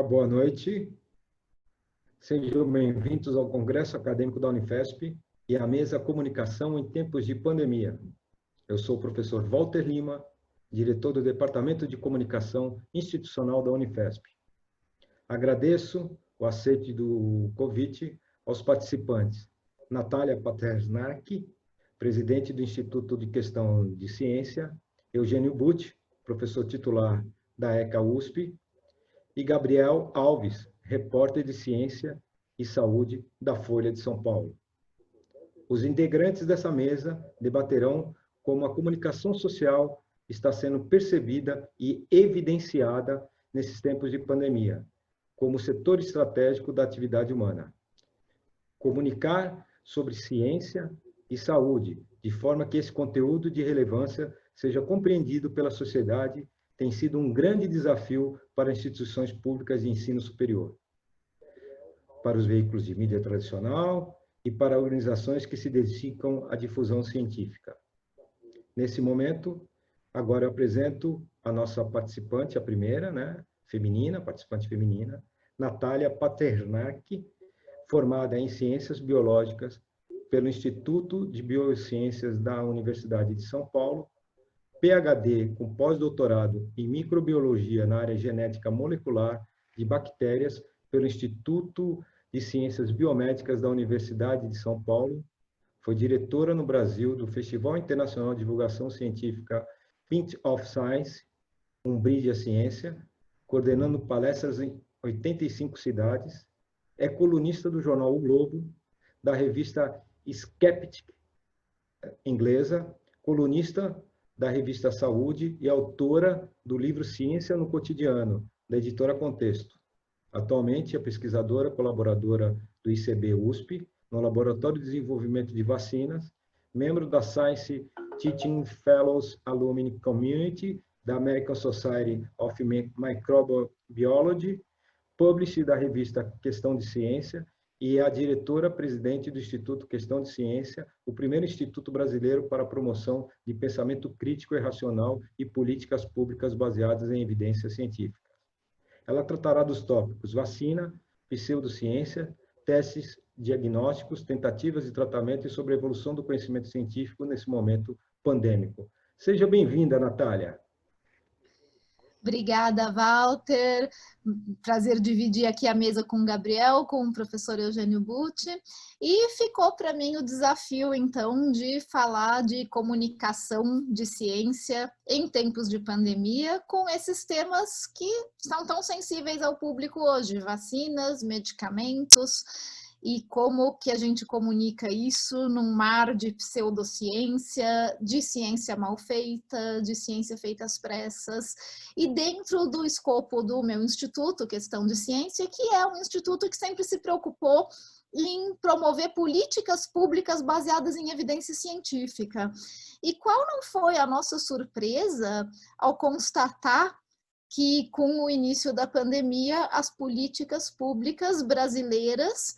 Boa noite. Sejam bem-vindos ao Congresso Acadêmico da Unifesp e à mesa Comunicação em Tempos de Pandemia. Eu sou o professor Walter Lima, diretor do Departamento de Comunicação Institucional da Unifesp. Agradeço o aceite do convite aos participantes. Natália Paternak, presidente do Instituto de Questão de Ciência, Eugênio Butti, professor titular da ECA USP, e Gabriel Alves, repórter de Ciência e Saúde da Folha de São Paulo. Os integrantes dessa mesa debaterão como a comunicação social está sendo percebida e evidenciada nesses tempos de pandemia, como setor estratégico da atividade humana. Comunicar sobre ciência e saúde, de forma que esse conteúdo de relevância seja compreendido pela sociedade, tem sido um grande desafio para instituições públicas de ensino superior, para os veículos de mídia tradicional e para organizações que se dedicam à difusão científica. Nesse momento, agora eu apresento a nossa participante, a primeira, participante feminina, Natália Paternak, formada em Ciências Biológicas pelo Instituto de Biociências da Universidade de São Paulo, PhD com pós-doutorado em microbiologia na área genética molecular de bactérias pelo Instituto de Ciências Biomédicas da Universidade de São Paulo. Foi diretora no Brasil do Festival Internacional de Divulgação Científica Pint of Science, um brinde à ciência, coordenando palestras em 85 cidades. É colunista do jornal O Globo, da revista Skeptic inglesa, colunista da revista Saúde e autora do livro Ciência no Cotidiano, da editora Contexto. Atualmente é pesquisadora colaboradora do ICB USP, no Laboratório de Desenvolvimento de Vacinas, membro da Science Teaching Fellows Alumni Community, da American Society of Microbiology, publisher da revista Questão de Ciência, e é a diretora-presidente do Instituto Questão de Ciência, o primeiro instituto brasileiro para a promoção de pensamento crítico e racional e políticas públicas baseadas em evidências científicas. Ela tratará dos tópicos vacina, pseudociência, testes diagnósticos, tentativas de tratamento e sobre a evolução do conhecimento científico nesse momento pandêmico. Seja bem-vinda, Natália. Obrigada, Walter. Prazer dividir aqui a mesa com o Gabriel, com o professor Eugênio Butti. E ficou para mim o desafio, então, de falar de comunicação de ciência em tempos de pandemia, com esses temas que são tão sensíveis ao público hoje, vacinas, medicamentos, e como que a gente comunica isso num mar de pseudociência, de ciência mal feita, de ciência feita às pressas, e dentro do escopo do meu instituto, Questão de Ciência, que é um instituto que sempre se preocupou em promover políticas públicas baseadas em evidência científica. E qual não foi a nossa surpresa ao constatar que, com o início da pandemia, as políticas públicas brasileiras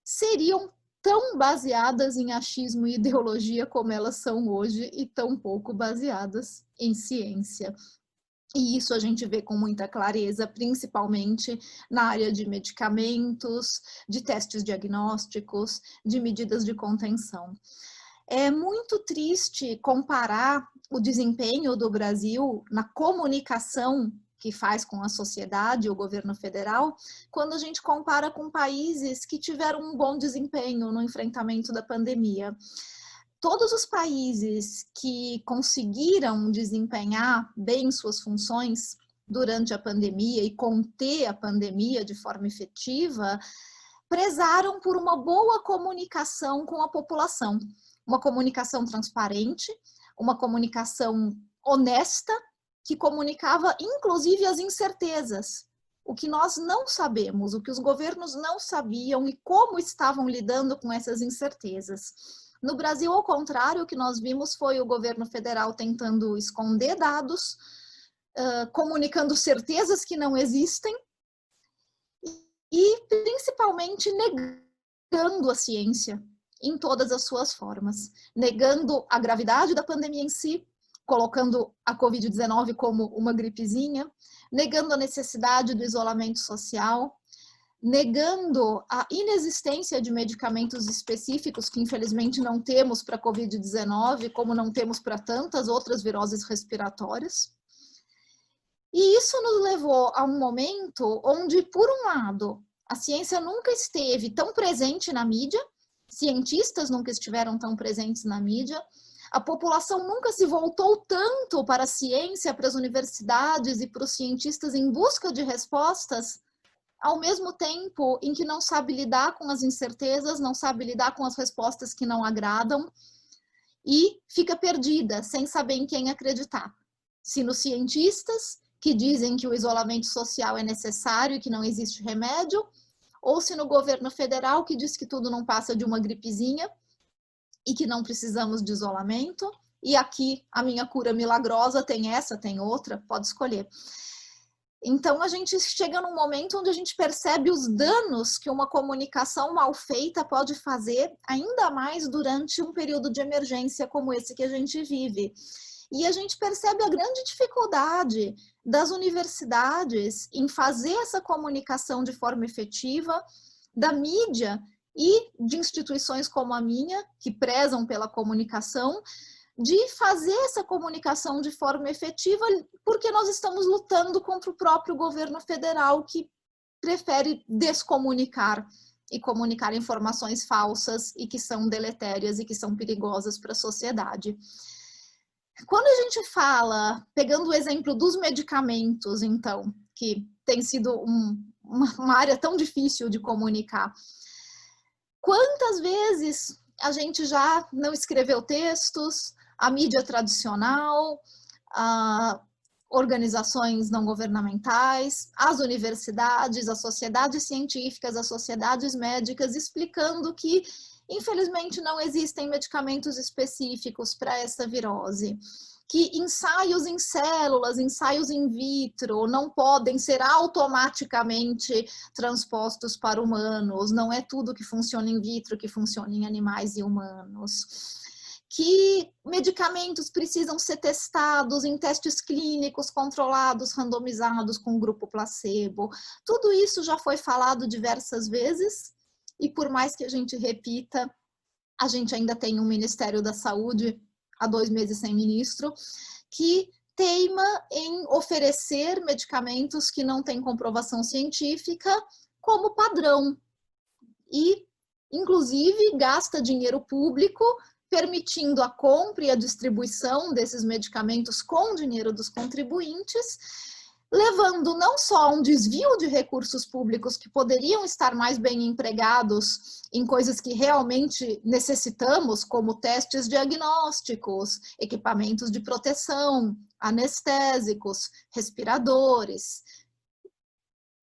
seriam tão baseadas em achismo e ideologia como elas são hoje e tão pouco baseadas em ciência. E isso a gente vê com muita clareza, principalmente na área de medicamentos, de testes diagnósticos, de medidas de contenção. É muito triste comparar o desempenho do Brasil na comunicação que faz com a sociedade, o governo federal, quando a gente compara com países que tiveram um bom desempenho no enfrentamento da pandemia. Todos os países que conseguiram desempenhar bem suas funções durante a pandemia e conter a pandemia de forma efetiva, prezaram por uma boa comunicação com a população, uma comunicação transparente, uma comunicação honesta, que comunicava, inclusive, as incertezas, o que nós não sabemos, o que os governos não sabiam e como estavam lidando com essas incertezas. No Brasil, ao contrário, o que nós vimos foi o governo federal tentando esconder dados, comunicando certezas que não existem e, principalmente, negando a ciência em todas as suas formas, negando a gravidade da pandemia em si, colocando a Covid-19 como uma gripezinha, negando a necessidade do isolamento social, negando a inexistência de medicamentos específicos que infelizmente não temos para a Covid-19, como não temos para tantas outras viroses respiratórias. E isso nos levou a um momento onde, por um lado, a ciência nunca esteve tão presente na mídia, cientistas nunca estiveram tão presentes na mídia, a população nunca se voltou tanto para a ciência, para as universidades e para os cientistas em busca de respostas, ao mesmo tempo em que não sabe lidar com as incertezas, não sabe lidar com as respostas que não agradam e fica perdida, sem saber em quem acreditar. Se nos cientistas, que dizem que o isolamento social é necessário e que não existe remédio, ou se no governo federal, que diz que tudo não passa de uma gripezinha e que não precisamos de isolamento, e aqui a minha cura milagrosa tem essa, tem outra, pode escolher. Então a gente chega num momento onde a gente percebe os danos que uma comunicação mal feita pode fazer, ainda mais durante um período de emergência como esse que a gente vive. E a gente percebe a grande dificuldade das universidades em fazer essa comunicação de forma efetiva, da mídia e de instituições como a minha, que prezam pela comunicação, de fazer essa comunicação de forma efetiva, porque nós estamos lutando contra o próprio governo federal, que prefere descomunicar e comunicar informações falsas e que são deletérias e que são perigosas para a sociedade. Quando a gente fala, pegando o exemplo dos medicamentos, então, que tem sido uma área tão difícil de comunicar, quantas vezes a gente já não escreveu textos, a mídia tradicional, organizações não governamentais, as universidades, as sociedades científicas, as sociedades médicas, explicando que, infelizmente, não existem medicamentos específicos para essa virose, que ensaios em células, ensaios in vitro, não podem ser automaticamente transpostos para humanos, não é tudo que funciona in vitro que funciona em animais e humanos. Que medicamentos precisam ser testados em testes clínicos controlados, randomizados com grupo placebo. Tudo isso já foi falado diversas vezes e por mais que a gente repita, a gente ainda tem um Ministério da Saúde, há 2 meses sem ministro, que teima em oferecer medicamentos que não têm comprovação científica como padrão e, inclusive, gasta dinheiro público permitindo a compra e a distribuição desses medicamentos com dinheiro dos contribuintes, levando não só a um desvio de recursos públicos que poderiam estar mais bem empregados em coisas que realmente necessitamos, como testes diagnósticos, equipamentos de proteção, anestésicos, respiradores,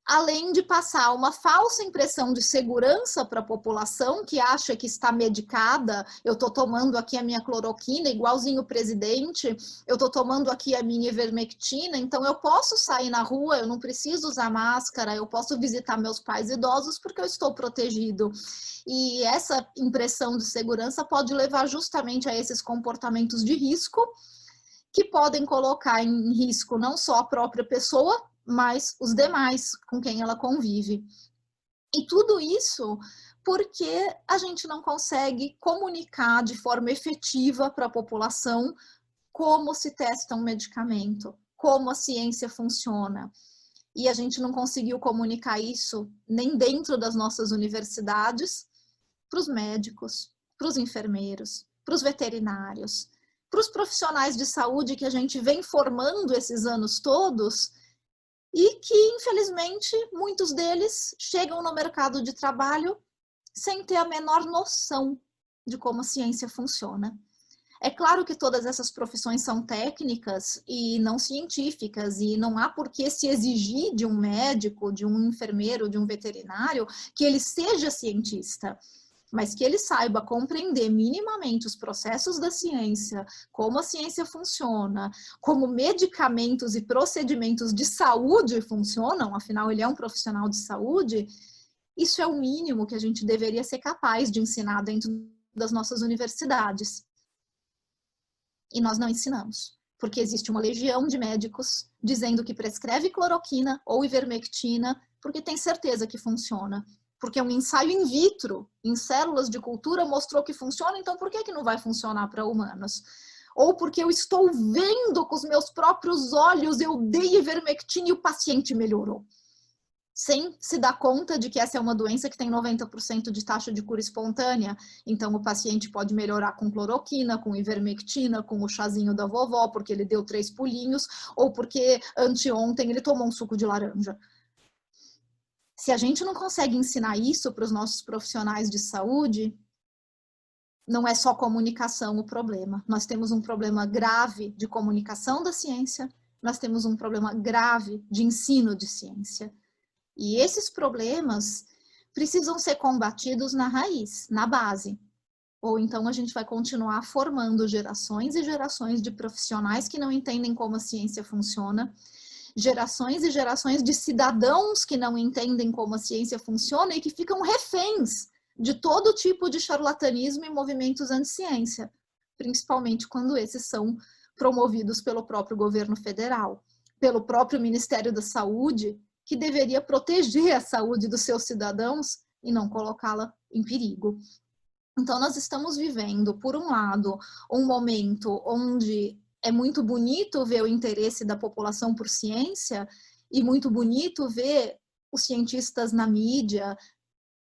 além de passar uma falsa impressão de segurança para a população que acha que está medicada, eu estou tomando aqui a minha cloroquina, igualzinho o presidente, eu estou tomando aqui a minha ivermectina, então eu posso sair na rua, eu não preciso usar máscara, eu posso visitar meus pais idosos porque eu estou protegido. E essa impressão de segurança pode levar justamente a esses comportamentos de risco, que podem colocar em risco não só a própria pessoa, mas os demais com quem ela convive. E tudo isso porque a gente não consegue comunicar de forma efetiva para a população como se testa um medicamento, como a ciência funciona. E a gente não conseguiu comunicar isso nem dentro das nossas universidades, para os médicos, para os enfermeiros, para os veterinários, para os profissionais de saúde que a gente vem formando esses anos todos, e que, infelizmente, muitos deles chegam no mercado de trabalho sem ter a menor noção de como a ciência funciona. É claro que todas essas profissões são técnicas e não científicas, e não há por que se exigir de um médico, de um enfermeiro, de um veterinário, que ele seja cientista, mas que ele saiba compreender minimamente os processos da ciência, como a ciência funciona, como medicamentos e procedimentos de saúde funcionam, afinal ele é um profissional de saúde, isso é o mínimo que a gente deveria ser capaz de ensinar dentro das nossas universidades. E nós não ensinamos, porque existe uma legião de médicos dizendo que prescreve cloroquina ou ivermectina, porque tem certeza que funciona. Porque um ensaio in vitro, em células de cultura, mostrou que funciona, então por que não vai funcionar para humanos? Ou porque eu estou vendo com os meus próprios olhos, eu dei ivermectina e o paciente melhorou. Sem se dar conta de que essa é uma doença que tem 90% de taxa de cura espontânea. Então, o paciente pode melhorar com cloroquina, com ivermectina, com o chazinho da vovó, porque ele deu 3 pulinhos, ou porque anteontem ele tomou um suco de laranja. Se a gente não consegue ensinar isso para os nossos profissionais de saúde, não é só comunicação o problema. Nós temos um problema grave de comunicação da ciência, nós temos um problema grave de ensino de ciência. E esses problemas precisam ser combatidos na raiz, na base. Ou então a gente vai continuar formando gerações e gerações de profissionais que não entendem como a ciência funciona, gerações e gerações de cidadãos que não entendem como a ciência funciona e que ficam reféns de todo tipo de charlatanismo e movimentos anti-ciência, principalmente quando esses são promovidos pelo próprio governo federal, pelo próprio Ministério da Saúde, que deveria proteger a saúde dos seus cidadãos e não colocá-la em perigo. Então, nós estamos vivendo, por um lado, um momento onde é muito bonito ver o interesse da população por ciência e muito bonito ver os cientistas na mídia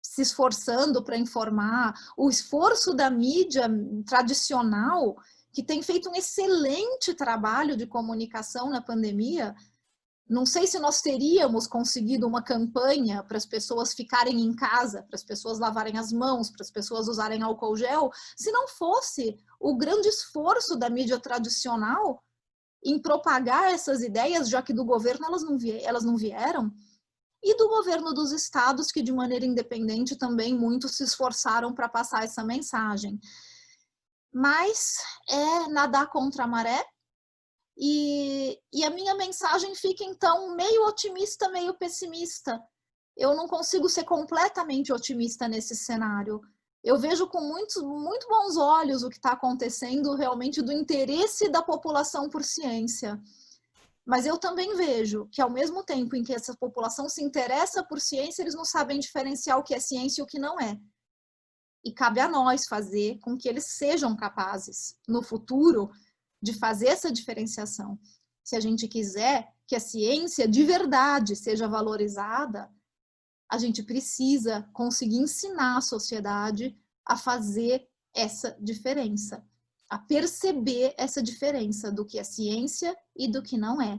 se esforçando para informar, o esforço da mídia tradicional, que tem feito um excelente trabalho de comunicação na pandemia. Não sei se nós teríamos conseguido uma campanha para as pessoas ficarem em casa, para as pessoas lavarem as mãos, para as pessoas usarem álcool gel, se não fosse o grande esforço da mídia tradicional em propagar essas ideias, já que do governo elas não vieram, e do governo dos estados, que de maneira independente também muitos se esforçaram para passar essa mensagem. Mas é nadar contra a maré. E a minha mensagem fica, então, meio otimista, meio pessimista. Eu não consigo ser completamente otimista nesse cenário. Eu vejo com muito bons olhos o que está acontecendo realmente do interesse da população por ciência. Mas eu também vejo que, ao mesmo tempo em que essa população se interessa por ciência, eles não sabem diferenciar o que é ciência e o que não é. E cabe a nós fazer com que eles sejam capazes, no futuro, de fazer essa diferenciação. Se a gente quiser que a ciência de verdade seja valorizada, a gente precisa conseguir ensinar a sociedade a fazer essa diferença, a perceber essa diferença do que é ciência e do que não é.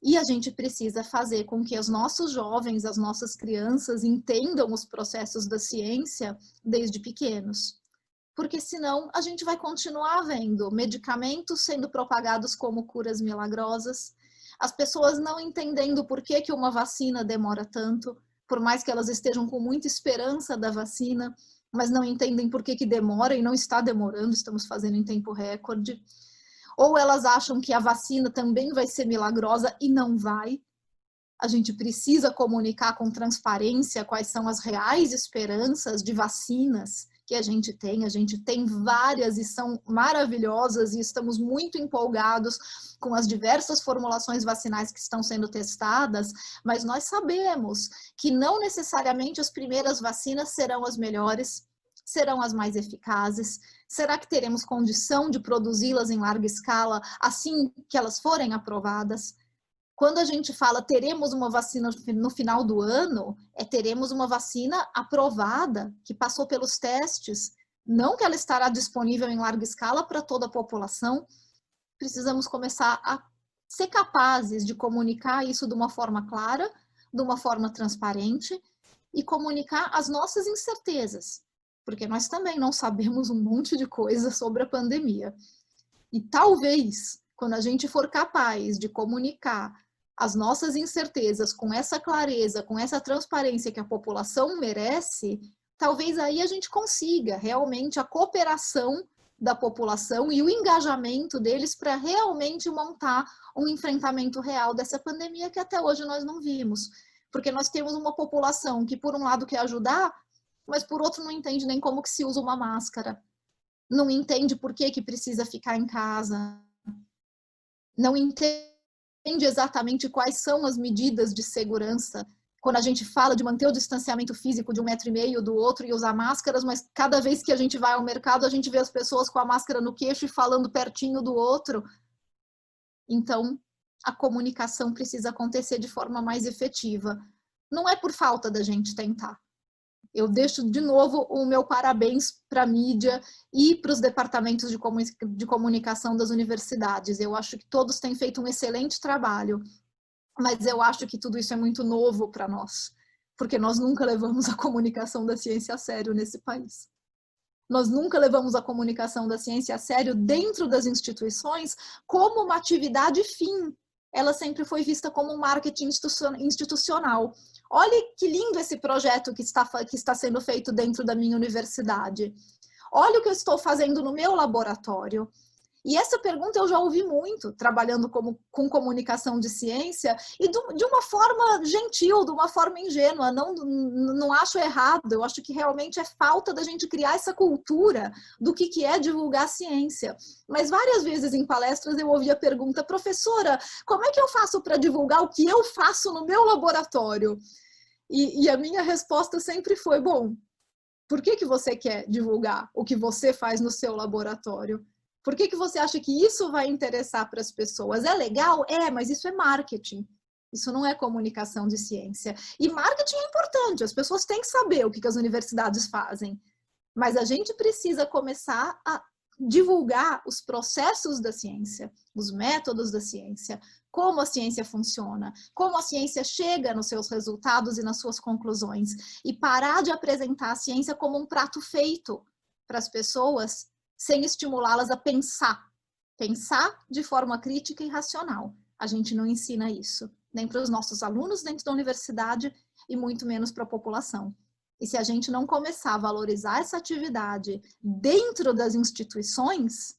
E a gente precisa fazer com que os nossos jovens, as nossas crianças entendam os processos da ciência desde pequenos. Porque senão a gente vai continuar vendo medicamentos sendo propagados como curas milagrosas, as pessoas não entendendo por que uma vacina demora tanto, por mais que elas estejam com muita esperança da vacina, mas não entendem por que demora e não está demorando, estamos fazendo em tempo recorde. Ou elas acham que a vacina também vai ser milagrosa e não vai. A gente precisa comunicar com transparência quais são as reais esperanças de vacinas que a gente tem várias e são maravilhosas e estamos muito empolgados com as diversas formulações vacinais que estão sendo testadas, mas nós sabemos que não necessariamente as primeiras vacinas serão as melhores, serão as mais eficazes. Será que teremos condição de produzi-las em larga escala assim que elas forem aprovadas? Quando a gente fala teremos uma vacina no final do ano, teremos uma vacina aprovada, que passou pelos testes, não que ela estará disponível em larga escala para toda a população. Precisamos começar a ser capazes de comunicar isso de uma forma clara, de uma forma transparente e comunicar as nossas incertezas, porque nós também não sabemos um monte de coisa sobre a pandemia. E talvez, quando a gente for capaz de comunicar as nossas incertezas com essa clareza, com essa transparência que a população merece, talvez aí a gente consiga realmente a cooperação da população e o engajamento deles para realmente montar um enfrentamento real dessa pandemia que até hoje nós não vimos. Porque nós temos uma população que, por um lado, quer ajudar, mas por outro não entende nem como que se usa uma máscara. Não entende por que precisa ficar em casa. não entende exatamente quais são as medidas de segurança quando a gente fala de manter o distanciamento físico de 1,5 metro do outro e usar máscaras, mas cada vez que a gente vai ao mercado, a gente vê as pessoas com a máscara no queixo e falando pertinho do outro. Então, a comunicação precisa acontecer de forma mais efetiva. Não é por falta da gente tentar. Eu deixo de novo o meu parabéns para a mídia e para os departamentos de comunicação das universidades. Eu acho que todos têm feito um excelente trabalho, mas eu acho que tudo isso é muito novo para nós, porque nós nunca levamos a comunicação da ciência a sério nesse país. Nós nunca levamos a comunicação da ciência a sério dentro das instituições como uma atividade fim. Ela sempre foi vista como um marketing institucional. Olha que lindo esse projeto que está sendo feito dentro da minha universidade. Olha o que eu estou fazendo no meu laboratório. E essa pergunta eu já ouvi muito, trabalhando com comunicação de ciência, e de uma forma gentil, de uma forma ingênua, não acho errado, eu acho que realmente é falta da gente criar essa cultura do que é divulgar ciência. Mas várias vezes em palestras eu ouvi a pergunta, professora, como é que eu faço para divulgar o que eu faço no meu laboratório? E a minha resposta sempre foi, bom, por que você quer divulgar o que você faz no seu laboratório? Por que você acha que isso vai interessar para as pessoas? É legal? É, mas isso é marketing. Isso não é comunicação de ciência. E marketing é importante, as pessoas têm que saber o que as universidades fazem. Mas a gente precisa começar a divulgar os processos da ciência, os métodos da ciência, como a ciência funciona, como a ciência chega nos seus resultados e nas suas conclusões. E parar de apresentar a ciência como um prato feito para as pessoas, sem estimulá-las a pensar de forma crítica e racional. A gente não ensina isso, nem para os nossos alunos dentro da universidade e muito menos para a população. E se a gente não começar a valorizar essa atividade dentro das instituições,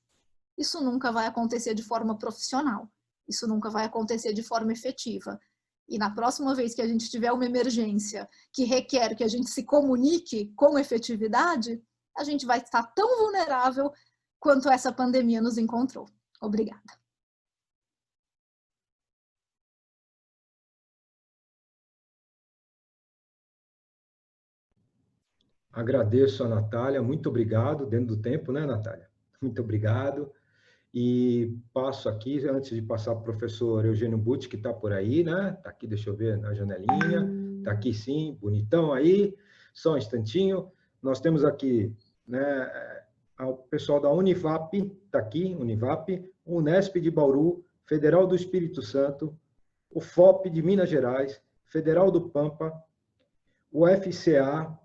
isso nunca vai acontecer de forma profissional, isso nunca vai acontecer de forma efetiva. E na próxima vez que a gente tiver uma emergência que requer que a gente se comunique com efetividade, a gente vai estar tão vulnerável quanto essa pandemia nos encontrou. Obrigada. Agradeço a Natália, muito obrigado, dentro do tempo, né, Natália? Muito obrigado. E passo aqui, antes de passar para o professor Eugênio Butti, que está por aí, né? Está aqui, deixa eu ver na janelinha. Está aqui sim, bonitão aí. Só um instantinho. Nós temos aqui, né, o pessoal da Univap, está aqui, Univap, Unesp de Bauru, Federal do Espírito Santo, o FOP de Minas Gerais, Federal do Pampa, o FCA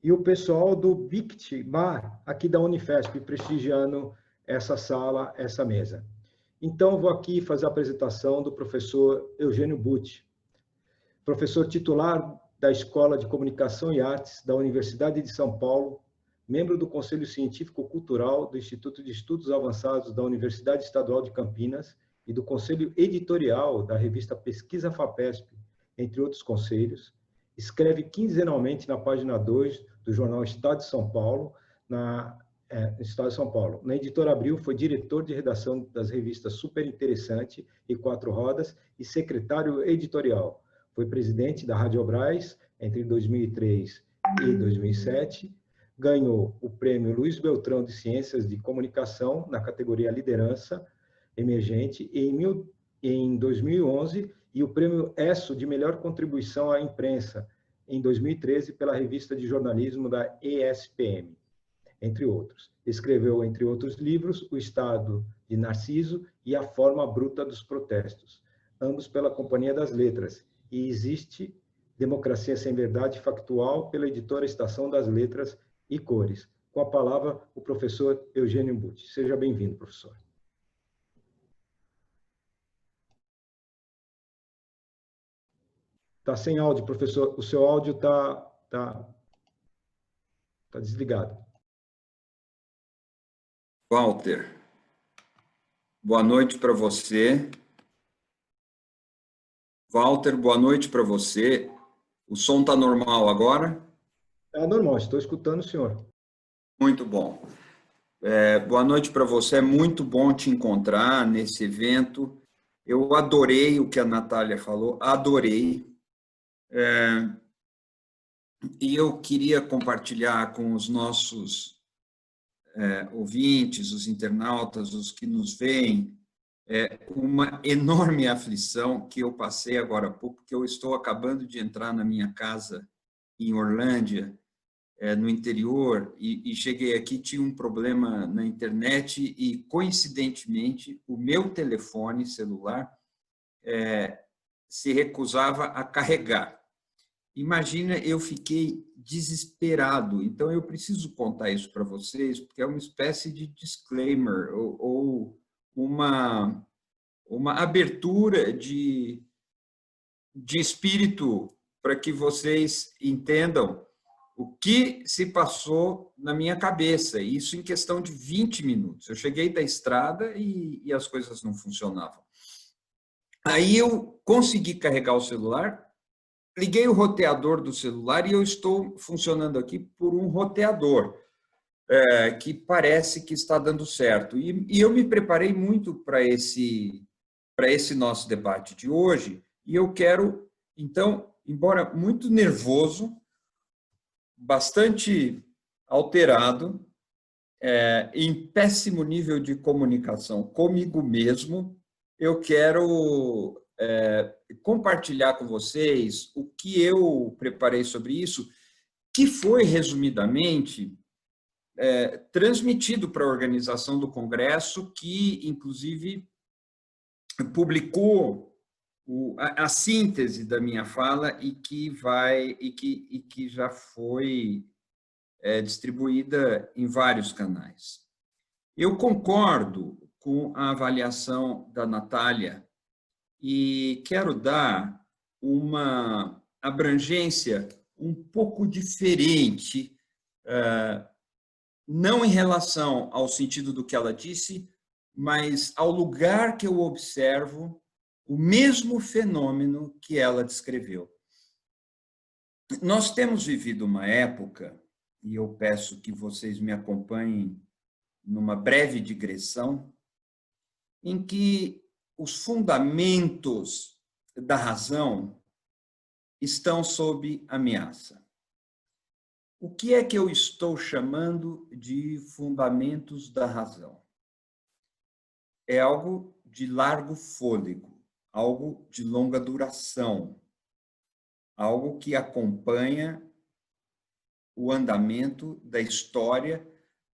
e o pessoal do BICT Bar, aqui da Unifesp, prestigiando essa sala, essa mesa. Então, vou aqui fazer a apresentação do professor Eugênio Butti, professor titular da Escola de Comunicação e Artes da Universidade de São Paulo, membro do Conselho Científico-Cultural do Instituto de Estudos Avançados da Universidade Estadual de Campinas e do Conselho Editorial da revista Pesquisa FAPESP, entre outros conselhos. Escreve quinzenalmente na página 2 do jornal Estado de São Paulo, Estado de São Paulo. Na Editora Abril, foi diretor de redação das revistas Super Interessante e Quatro Rodas e secretário editorial. Foi presidente da Rádio Brás entre 2003 e 2007. Ganhou o prêmio Luiz Beltrão de Ciências de Comunicação na categoria Liderança Emergente em 2011 e o prêmio ESSO de Melhor Contribuição à Imprensa em 2013 pela revista de jornalismo da ESPM, entre outros. Escreveu, entre outros livros, O Estado de Narciso e A Forma Bruta dos Protestos, ambos pela Companhia das Letras, e Existe Democracia Sem Verdade Factual pela editora Estação das Letras e Cores. Com a palavra, o professor Eugênio Butti. Seja bem-vindo, professor. Está sem áudio, professor. O seu áudio está desligado. Walter, boa noite para você. Walter, boa noite para você. O som está normal agora? Está normal, estou escutando o senhor. Muito bom. Boa noite para você. É muito bom te encontrar nesse evento. Eu adorei o que a Natália falou, adorei. E eu queria compartilhar com os nossos ouvintes, os internautas, os que nos veem, uma enorme aflição que eu passei agora há pouco, porque eu estou acabando de entrar na minha casa em Orlândia, no interior, e cheguei aqui, tinha um problema na internet e, coincidentemente, o meu telefone celular se recusava a carregar. Imagina, eu fiquei desesperado. Então, eu preciso contar isso para vocês, porque é uma espécie de disclaimer ou uma abertura de espírito para que vocês entendam o que se passou na minha cabeça. Isso em questão de 20 minutos. Eu cheguei da estrada e as coisas não funcionavam. Aí eu consegui carregar o celular, liguei o roteador do celular e eu estou funcionando aqui por um roteador, que parece que está dando certo. E eu me preparei muito para esse nosso debate de hoje, e eu quero, então, embora muito nervoso, bastante alterado, em péssimo nível de comunicação comigo mesmo, eu quero compartilhar com vocês o que eu preparei sobre isso, que foi, resumidamente, transmitido para a organização do Congresso, que, inclusive, publicou a síntese da minha fala e que já foi distribuída em vários canais. Eu concordo com a avaliação da Natália e quero dar uma abrangência um pouco diferente, não em relação ao sentido do que ela disse, mas ao lugar que eu observo o mesmo fenômeno que ela descreveu. Nós temos vivido uma época, e eu peço que vocês me acompanhem numa breve digressão, em que os fundamentos da razão estão sob ameaça. O que é que eu estou chamando de fundamentos da razão? É algo de largo fôlego, algo de longa duração, algo que acompanha o andamento da história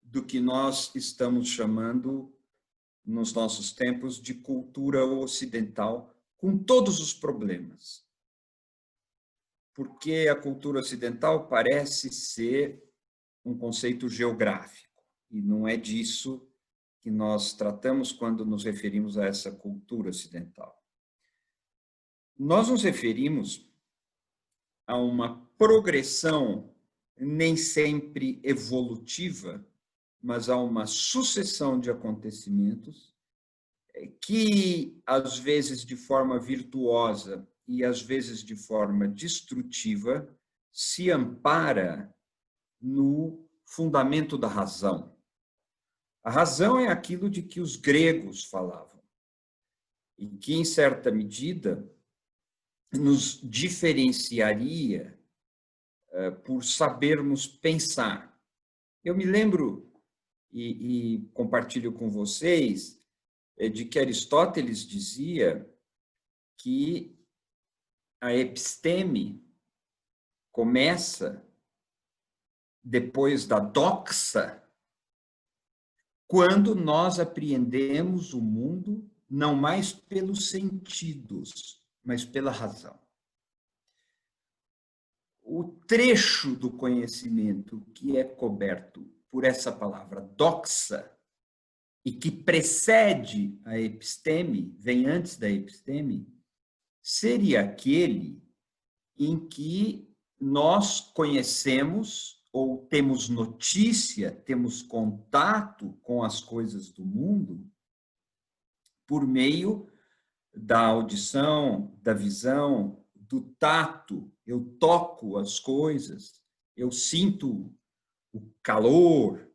do que nós estamos chamando, nos nossos tempos, de cultura ocidental, com todos os problemas. Porque a cultura ocidental parece ser um conceito geográfico, e não é disso que nós tratamos quando nos referimos a essa cultura ocidental. Nós nos referimos a uma progressão nem sempre evolutiva, mas a uma sucessão de acontecimentos que, às vezes de forma virtuosa e às vezes de forma destrutiva, se ampara no fundamento da razão. A razão é aquilo de que os gregos falavam, e que, em certa medida, nos diferenciaria por sabermos pensar. Eu me lembro, e compartilho com vocês, de que Aristóteles dizia que a episteme começa depois da doxa, quando nós apreendemos o mundo não mais pelos sentidos, mas pela razão. O trecho do conhecimento que é coberto por essa palavra doxa e que precede a episteme, vem antes da episteme, seria aquele em que nós conhecemos ou temos notícia, temos contato com as coisas do mundo por meio da audição, da visão, do tato. Eu toco as coisas, eu sinto o calor,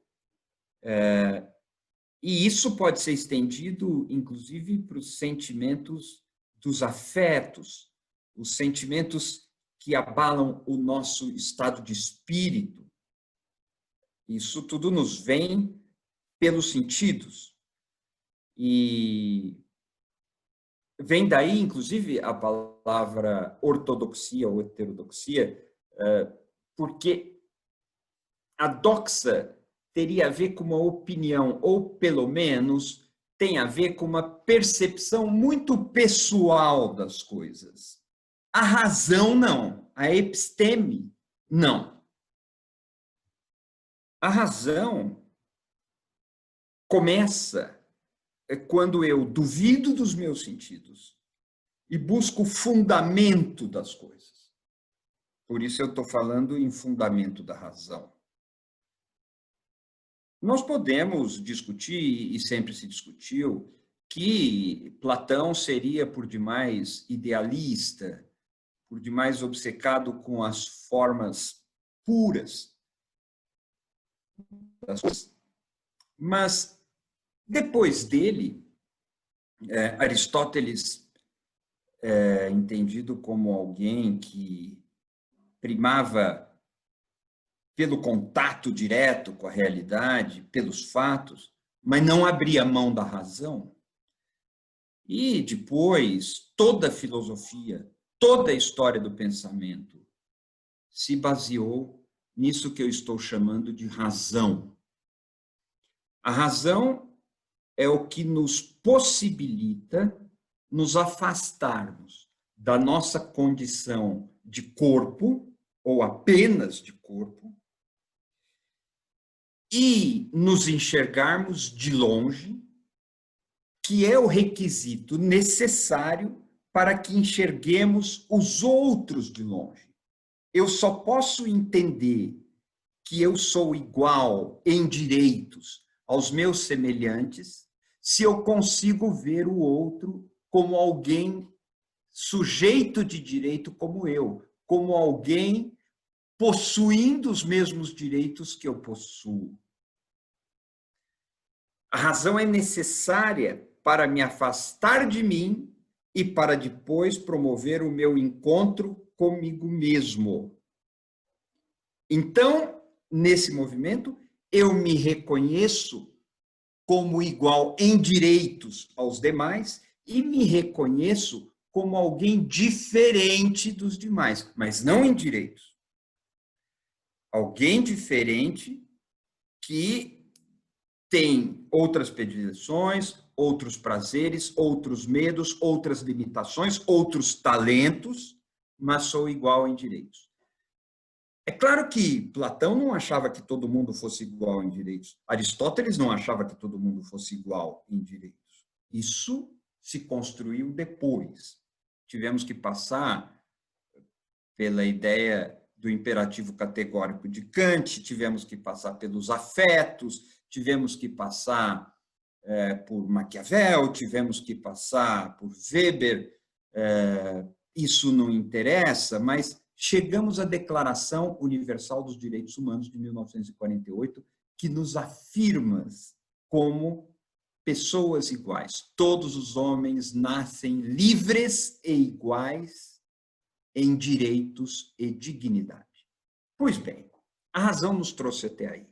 E isso pode ser estendido, inclusive, para os sentimentos dos afetos, os sentimentos que abalam o nosso estado de espírito. Isso tudo nos vem pelos sentidos. E vem daí, inclusive, a palavra ortodoxia ou heterodoxia, porque a doxa teria a ver com uma opinião, ou pelo menos tem a ver com uma percepção muito pessoal das coisas. A razão, não. A episteme, não. A razão começa quando eu duvido dos meus sentidos e busco o fundamento das coisas. Por isso eu estou falando em fundamento da razão. Nós podemos discutir, e sempre se discutiu, que Platão seria por demais idealista, por demais obcecado com as formas puras das coisas. Mas, depois dele, Aristóteles é entendido como alguém que primava pelo contato direto com a realidade, pelos fatos, mas não abria mão da razão. E depois, toda a filosofia, toda a história do pensamento se baseou nisso que eu estou chamando de razão. A razão é o que nos possibilita nos afastarmos da nossa condição de corpo, ou apenas de corpo, e nos enxergarmos de longe, que é o requisito necessário para que enxerguemos os outros de longe. Eu só posso entender que eu sou igual em direitos aos meus semelhantes se eu consigo ver o outro como alguém sujeito de direito como eu, como alguém possuindo os mesmos direitos que eu possuo. A razão é necessária para me afastar de mim e para depois promover o meu encontro comigo mesmo. Então, nesse movimento, eu me reconheço como igual em direitos aos demais e me reconheço como alguém diferente dos demais, mas não em direitos. Alguém diferente que tem outras predileções, outros prazeres, outros medos, outras limitações, outros talentos, mas sou igual em direitos. É claro que Platão não achava que todo mundo fosse igual em direitos. Aristóteles não achava que todo mundo fosse igual em direitos. Isso se construiu depois. Tivemos que passar pela ideia do imperativo categórico de Kant, tivemos que passar pelos afetos, tivemos que passar por Maquiavel, tivemos que passar por Weber, isso não interessa, mas chegamos à Declaração Universal dos Direitos Humanos de 1948, que nos afirma como pessoas iguais. Todos os homens nascem livres e iguais em direitos e dignidade. Pois bem, a razão nos trouxe até aí.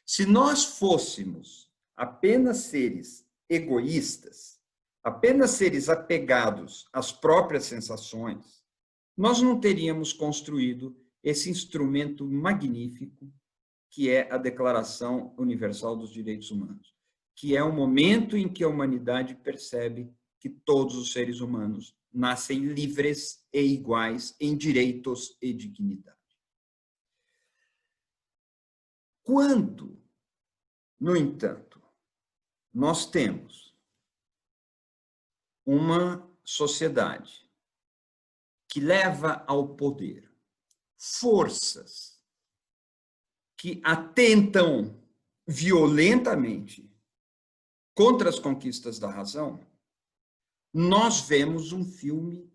Se nós fôssemos apenas seres egoístas, apenas seres apegados às próprias sensações, nós não teríamos construído esse instrumento magnífico que é a Declaração Universal dos Direitos Humanos, que é o momento em que a humanidade percebe que todos os seres humanos nascem livres e iguais em direitos e dignidade. Quando, no entanto, nós temos uma sociedade que leva ao poder forças que atentam violentamente contra as conquistas da razão, nós vemos um filme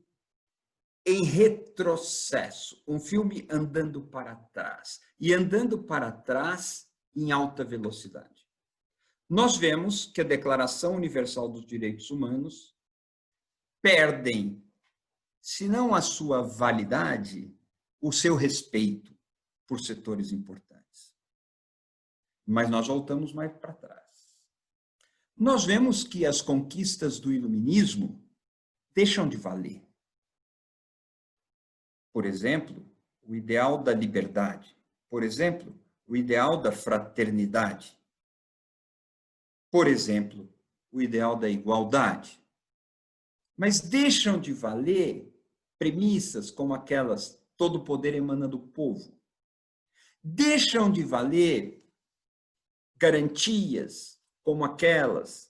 em retrocesso, um filme andando para trás, e andando para trás em alta velocidade. nós vemos que a Declaração Universal dos Direitos Humanos perdem, se não a sua validade, o seu respeito por setores importantes. Mas nós voltamos mais para trás. Nós vemos que as conquistas do iluminismo deixam de valer. Por exemplo, o ideal da liberdade. Por exemplo, o ideal da fraternidade. Por exemplo, o ideal da igualdade. Mas deixam de valer premissas como aquelas: todo o poder emana do povo. Deixam de valer garantias como aquelas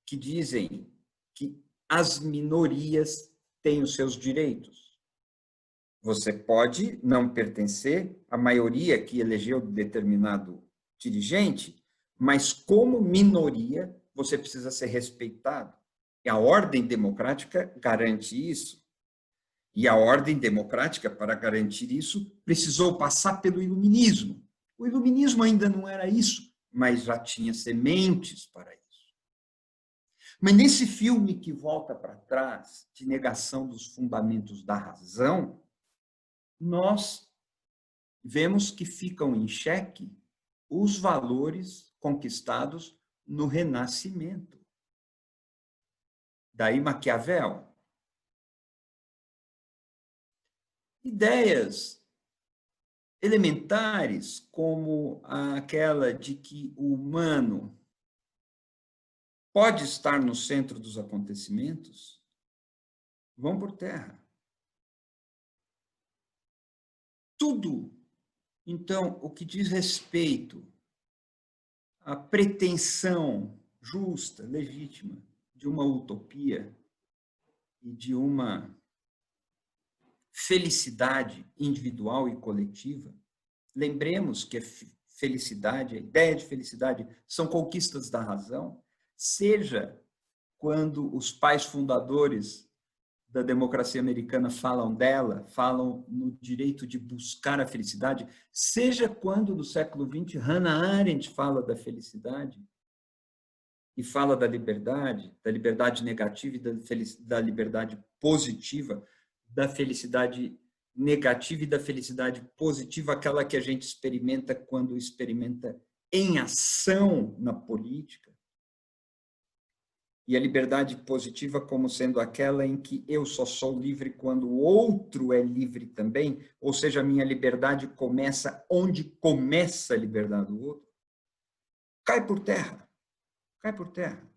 que dizem que as minorias têm os seus direitos. Você pode não pertencer à maioria que elegeu determinado dirigente, mas como minoria você precisa ser respeitado. E a ordem democrática garante isso. E a ordem democrática, para garantir isso, precisou passar pelo iluminismo. O iluminismo ainda não era isso, mas já tinha sementes para isso. Mas nesse filme que volta para trás, de negação dos fundamentos da razão, nós vemos que ficam em xeque os valores conquistados no Renascimento. Daí Maquiavel. Ideias elementares, como aquela de que o humano pode estar no centro dos acontecimentos, vão por terra. Tudo, então, o que diz respeito à pretensão justa, legítima, de uma utopia e de uma felicidade individual e coletiva. Lembremos que a felicidade, a ideia de felicidade, são conquistas da razão, seja quando os pais fundadores da democracia americana falam dela, falam no direito de buscar a felicidade, seja quando, no século XX, Hannah Arendt fala da felicidade e fala da liberdade negativa e da liberdade positiva, da felicidade negativa e da felicidade positiva, aquela que a gente experimenta quando experimenta em ação na política. E a liberdade positiva como sendo aquela em que eu só sou livre quando o outro é livre também, ou seja, a minha liberdade começa onde começa a liberdade do outro, cai por terra. Cai por terra.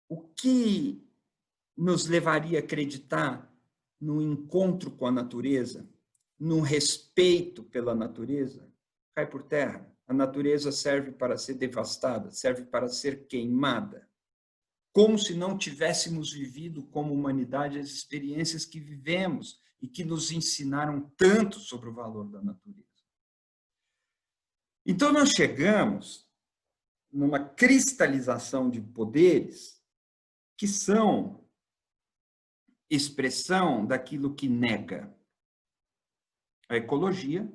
O que nos levaria a acreditar no encontro com a natureza, no respeito pela natureza, cai por terra. A natureza serve para ser devastada, serve para ser queimada. Como se não tivéssemos vivido como humanidade as experiências que vivemos e que nos ensinaram tanto sobre o valor da natureza. Então, nós chegamos numa cristalização de poderes que são expressão daquilo que nega a ecologia,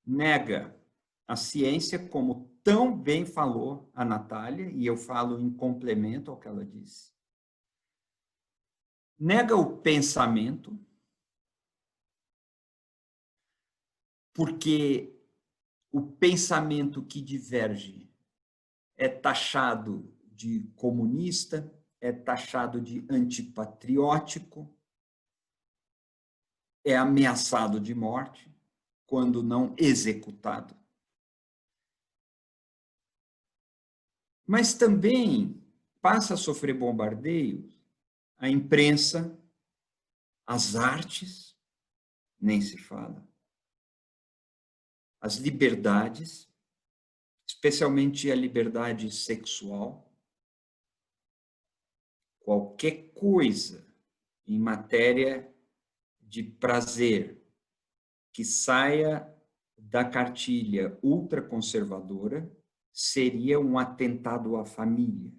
nega a ciência, como tão bem falou a Natália, e eu falo em complemento ao que ela disse, nega o pensamento, porque o pensamento que diverge é taxado de comunista, é taxado de antipatriótico, é ameaçado de morte, quando não executado. Mas também passa a sofrer bombardeios a imprensa, as artes, nem se fala, as liberdades, especialmente a liberdade sexual. Qualquer coisa em matéria de prazer que saia da cartilha ultraconservadora seria um atentado à família.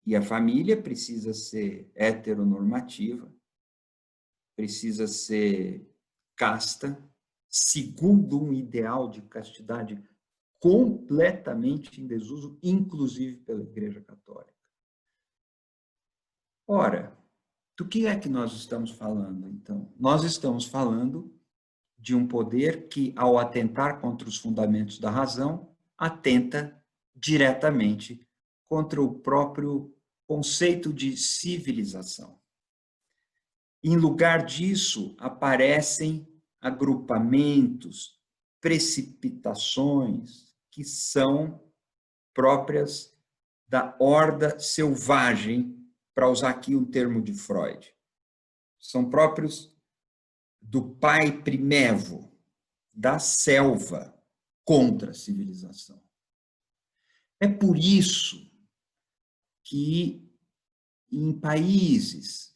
E a família precisa ser heteronormativa, precisa ser casta, segundo um ideal de castidade completamente em desuso, inclusive pela Igreja Católica. Ora, do que é que nós estamos falando, então? Nós estamos falando de um poder que, ao atentar contra os fundamentos da razão, atenta diretamente contra o próprio conceito de civilização. Em lugar disso, aparecem agrupamentos, precipitações que são próprias da horda selvagem, para usar aqui um termo de Freud. São próprios do pai primevo, da selva, contra a civilização. É por isso que, em países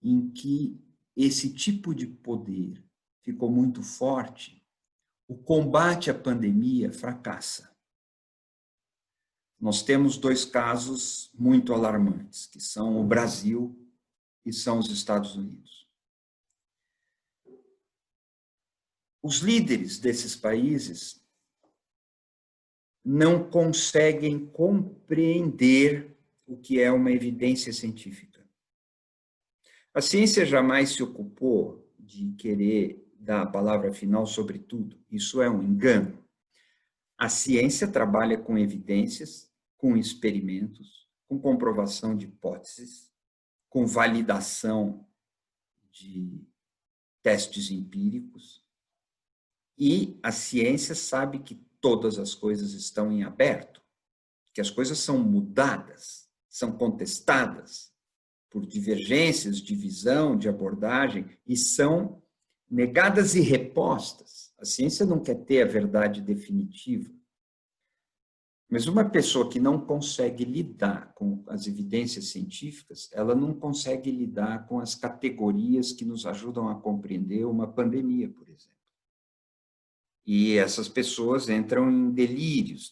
em que esse tipo de poder ficou muito forte, o combate à pandemia fracassa. Nós temos 2 casos muito alarmantes, que são o Brasil e são os Estados Unidos. Os líderes desses países não conseguem compreender o que é uma evidência científica. A ciência jamais se ocupou de querer dar a palavra final sobre tudo. Isso é um engano. A ciência trabalha com evidências, com experimentos, com comprovação de hipóteses, com validação de testes empíricos. E a ciência sabe que todas as coisas estão em aberto, que as coisas são mudadas, são contestadas por divergências de visão, de abordagem, e são negadas e repostas. A ciência não quer ter a verdade definitiva. Mas uma pessoa que não consegue lidar com as evidências científicas, ela não consegue lidar com as categorias que nos ajudam a compreender uma pandemia, por exemplo. E essas pessoas entram em delírios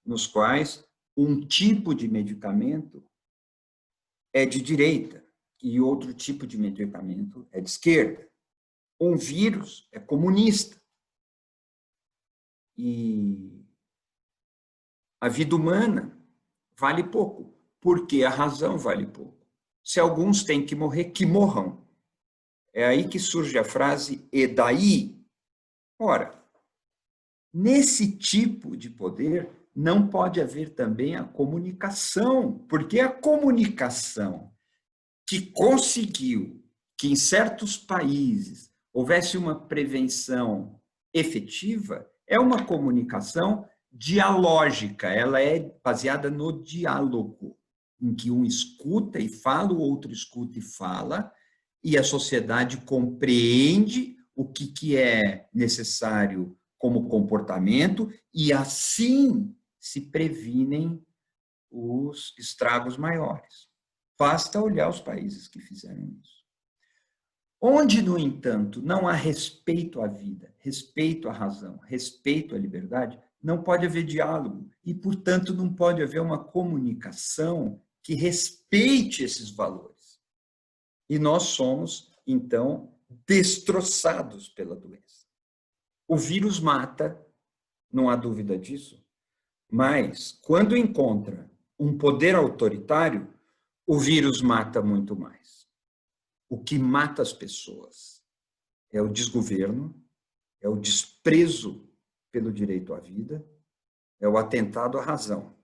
nos quais um tipo de medicamento é de direita e outro tipo de medicamento é de esquerda. Um vírus é comunista. E a vida humana vale pouco, porque a razão vale pouco. Se alguns têm que morrer, que morram. É aí que surge a frase, e daí? Ora, nesse tipo de poder não pode haver também a comunicação, porque a comunicação que conseguiu que em certos países houvesse uma prevenção efetiva é uma comunicação dialógica, ela é baseada no diálogo, em que um escuta e fala, o outro escuta e fala, e a sociedade compreende o que é necessário como comportamento, e assim se previnem os estragos maiores. Basta olhar os países que fizeram isso. Onde, no entanto, não há respeito à vida, respeito à razão, respeito à liberdade, não pode haver diálogo e, portanto, não pode haver uma comunicação que respeite esses valores. E nós somos, então, destroçados pela doença. O vírus mata, não há dúvida disso, mas quando encontra um poder autoritário, o vírus mata muito mais. O que mata as pessoas é o desgoverno, é o desprezo pelo direito à vida, é o atentado à razão.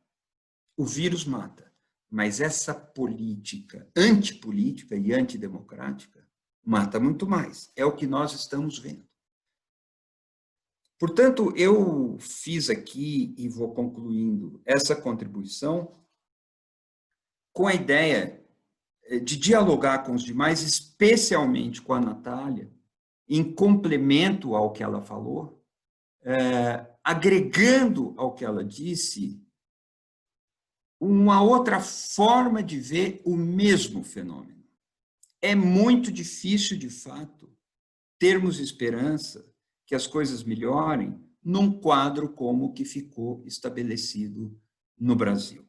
O vírus mata, mas essa política antipolítica e antidemocrática mata muito mais. É o que nós estamos vendo. Portanto, eu fiz aqui, e vou concluindo, essa contribuição com a ideia de dialogar com os demais, especialmente com a Natália, em complemento ao que ela falou, agregando ao que ela disse, uma outra forma de ver o mesmo fenômeno. É muito difícil, de fato, termos esperança que as coisas melhorem num quadro como o que ficou estabelecido no Brasil.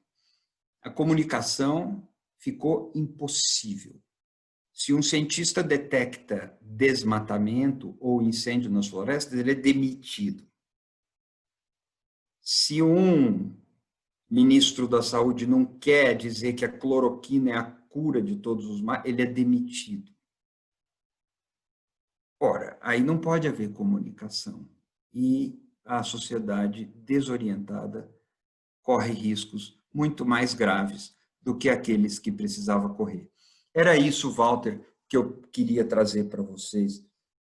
A comunicação ficou impossível. Se um cientista detecta desmatamento ou incêndio nas florestas, ele é demitido. Se um ministro da Saúde não quer dizer que a cloroquina é a cura de todos os males, ele é demitido. Ora, aí não pode haver comunicação. E a sociedade desorientada corre riscos muito mais graves do que aqueles que precisava correr. Era isso, Walter, que eu queria trazer para vocês,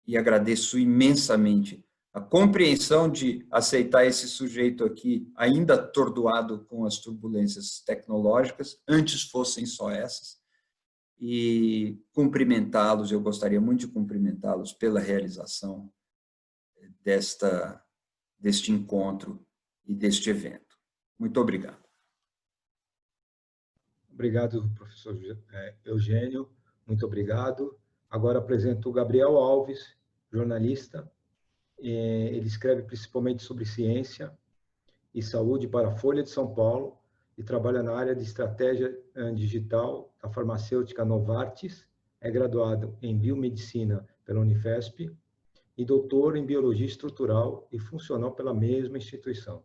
e agradeço imensamente a compreensão de aceitar esse sujeito aqui, ainda atordoado com as turbulências tecnológicas, antes fossem só essas, e cumprimentá-los, eu gostaria muito de cumprimentá-los pela realização deste encontro e deste evento. Muito obrigado. Obrigado, professor Eugênio, muito obrigado. Agora apresento o Gabriel Alves, jornalista. Ele escreve principalmente sobre ciência e saúde para a Folha de São Paulo e trabalha na área de estratégia digital da farmacêutica Novartis. É graduado em biomedicina pela Unifesp e doutor em biologia estrutural e funcional pela mesma instituição.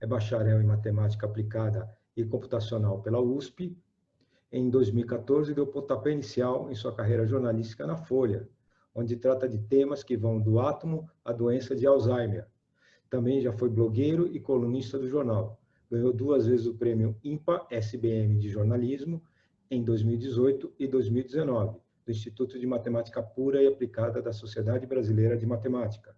É bacharel em matemática aplicada e computacional pela USP. Em 2014, deu pontapé inicial em sua carreira jornalística na Folha, onde trata de temas que vão do átomo à doença de Alzheimer. Também já foi blogueiro e colunista do jornal. Ganhou 2 vezes o prêmio IMPA-SBM de jornalismo em 2018 e 2019, do Instituto de Matemática Pura e Aplicada da Sociedade Brasileira de Matemática.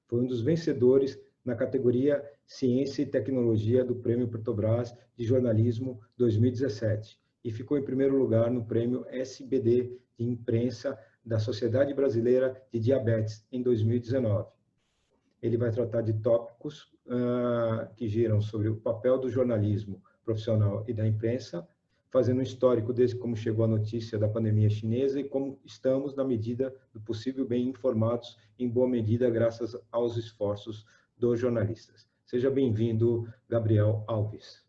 Foi um dos vencedores na categoria Ciência e Tecnologia do Prêmio Petrobras de Jornalismo 2017 e ficou em primeiro lugar no Prêmio SBD de Imprensa da Sociedade Brasileira de Diabetes em 2019. Ele vai tratar de tópicos que giram sobre o papel do jornalismo profissional e da imprensa, fazendo um histórico desde como chegou a notícia da pandemia chinesa e como estamos, na medida do possível, bem informados, em boa medida, graças aos esforços dos jornalistas. Seja bem-vindo, Gabriel Alves.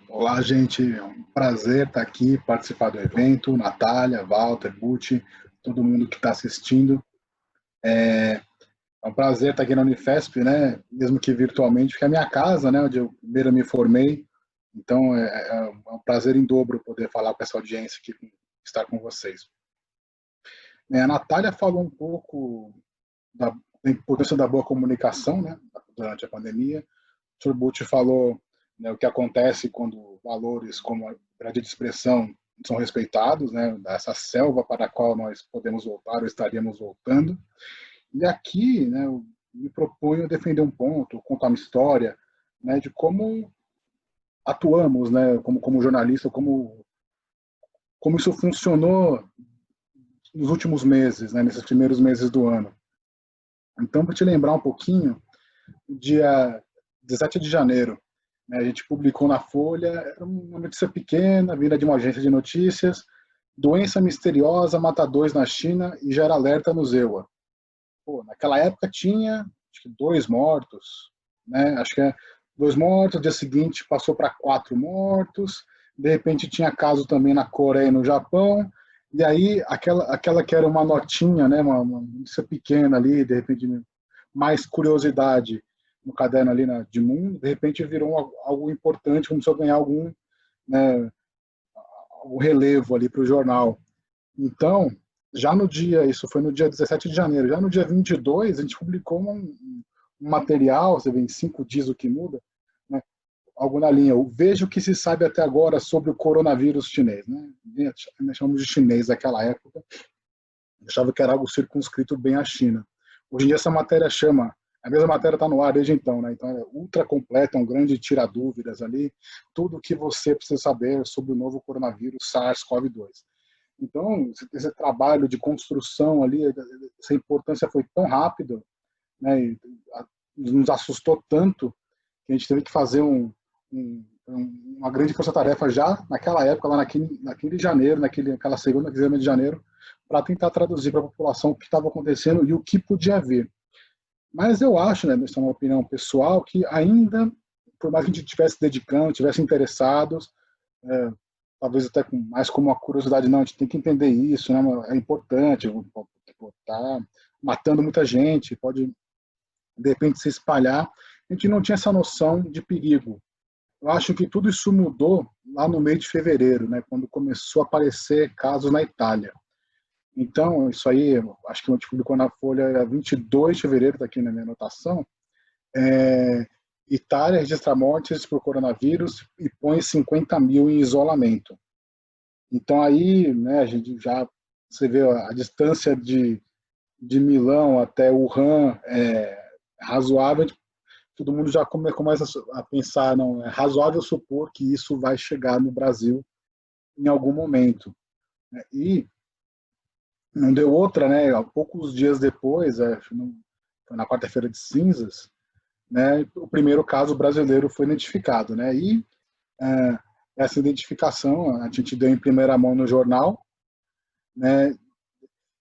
Olá, gente. É um prazer estar aqui, participar do evento. Natália, Walter, Bucci, todo mundo que está assistindo. É um prazer estar aqui na Unifesp, né? Mesmo que virtualmente, porque é a minha casa, né? Onde eu primeiro me formei. Então, é um prazer em dobro poder falar com essa audiência aqui, estar com vocês. A Natália falou um pouco da importância da boa comunicação, né? Durante a pandemia. O Sr. Bucci falou, né, o que acontece quando valores como a liberdade de expressão são respeitados, né, essa selva para a qual nós podemos voltar ou estaríamos voltando. E aqui, né, eu me proponho defender um ponto, contar uma história, né, de como atuamos, né, como jornalista, como isso funcionou nos últimos meses, né, nesses primeiros meses do ano. Então, para te lembrar um pouquinho, dia 17 de janeiro, a gente publicou na Folha, era uma notícia pequena, vinda de uma agência de notícias, doença misteriosa mata 2 na China e gera alerta no Zewa. Pô, naquela época tinha, acho que 2 mortos, né? Acho que 2 mortos, no dia seguinte passou para 4 mortos, de repente tinha caso também na Coreia e no Japão, e aí aquela que era uma notinha, né? Uma notícia pequena ali, de repente mais curiosidade, no caderno ali de mundo, de repente virou algo importante, começou a ganhar algum relevo ali para o jornal. Então, já no dia, isso foi no dia 17 de janeiro, já no dia 22, a gente publicou um material, você vê em 5 dias o que muda, né, algo na linha, veja o que se sabe até agora sobre o coronavírus chinês. Né? Nós chamamos de chinês naquela época, achava que era algo circunscrito bem à China. Hoje em dia essa matéria a mesma matéria está no ar desde então, né? Então é ultra completa, é um grande tira-dúvidas ali, tudo o que você precisa saber sobre o novo coronavírus SARS-CoV-2. Então, esse trabalho de construção ali, essa importância foi tão rápida, né? E nos assustou tanto que a gente teve que fazer uma grande força-tarefa já naquela época, lá naquele janeiro, naquela segunda quinzena de janeiro, para tentar traduzir para a população o que estava acontecendo e o que podia haver. Mas eu acho, né, essa é uma opinião pessoal, que ainda, por mais que a gente estivesse dedicando, estivesse interessados, talvez até mais como uma curiosidade, não, a gente tem que entender isso, né, é importante votar, matando muita gente, pode, de repente, se espalhar. A gente não tinha essa noção de perigo. Eu acho que tudo isso mudou lá no mês de fevereiro, né, quando começou a aparecer casos na Itália. Então, isso aí, acho que a gente publicou na Folha 22 de fevereiro, está aqui na minha anotação, Itália registra mortes por coronavírus e põe 50 mil em isolamento. Então aí, né, a gente já, você vê a distância de Milão até Wuhan é razoável, todo mundo já começa a pensar, não, é razoável supor que isso vai chegar no Brasil em algum momento. E não deu outra, né, poucos dias depois, foi na quarta-feira de cinzas, né, o primeiro caso brasileiro foi identificado, né, e essa identificação a gente deu em primeira mão no jornal, né,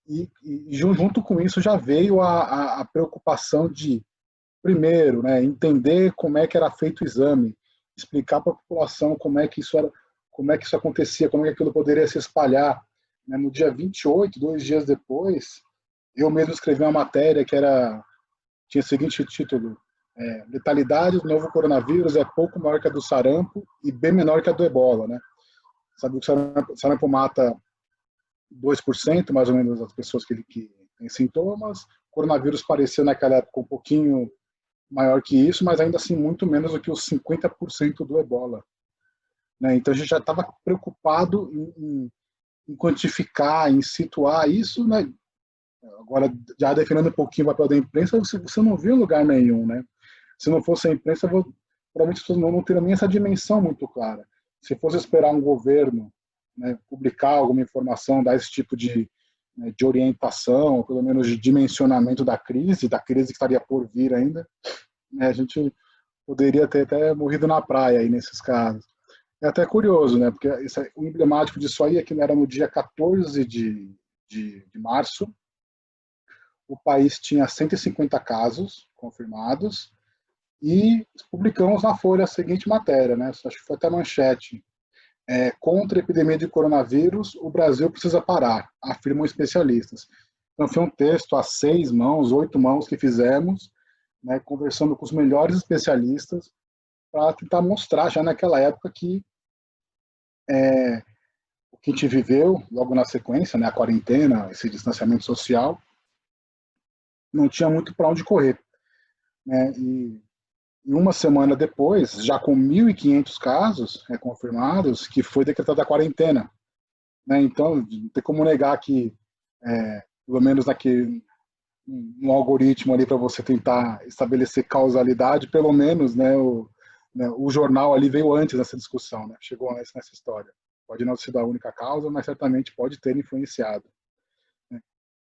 e junto com isso já veio a preocupação de, primeiro, né, entender como é que era feito o exame, explicar para a população como é que isso acontecia, como é que aquilo poderia se espalhar. Né, no dia 28, 2 dias depois, eu mesmo escrevi uma matéria que tinha o seguinte título: letalidade do novo coronavírus é pouco maior que a do sarampo e bem menor que a do ebola, né? Sabe que o sarampo mata 2% mais ou menos das pessoas que têm sintomas. O coronavírus parecia naquela época um pouquinho maior que isso, mas ainda assim muito menos do que os 50% do ebola, né? Então a gente já estava preocupado em quantificar, em situar isso, né? Agora, já definindo um pouquinho o papel da imprensa, você não viu em lugar nenhum, né? Se não fosse a imprensa, provavelmente as pessoas não teriam nem essa dimensão muito clara. Se fosse esperar um governo, né, publicar alguma informação, dar esse tipo de orientação, ou pelo menos de dimensionamento da crise que estaria por vir ainda, né, a gente poderia ter até morrido na praia aí nesses casos. É até curioso, né? Porque o emblemático disso aí é que era no dia 14 de março, o país tinha 150 casos confirmados e publicamos na Folha a seguinte matéria, né? Acho que foi até manchete. Contra a epidemia de coronavírus, o Brasil precisa parar, afirmam especialistas. Então foi um texto a 6 mãos, 8 mãos que fizemos, né, conversando com os melhores especialistas para tentar mostrar já naquela época que o que a gente viveu logo na sequência, né, a quarentena, esse distanciamento social, não tinha muito para onde correr, né? E uma semana depois, já com 1.500 casos confirmados, que foi decretada a quarentena, né? Então, não tem como negar que, pelo menos um algoritmo ali para você tentar estabelecer causalidade, pelo menos, né, o jornal ali veio antes dessa discussão, né? Chegou nessa história. Pode não ser a única causa, mas certamente pode ter influenciado.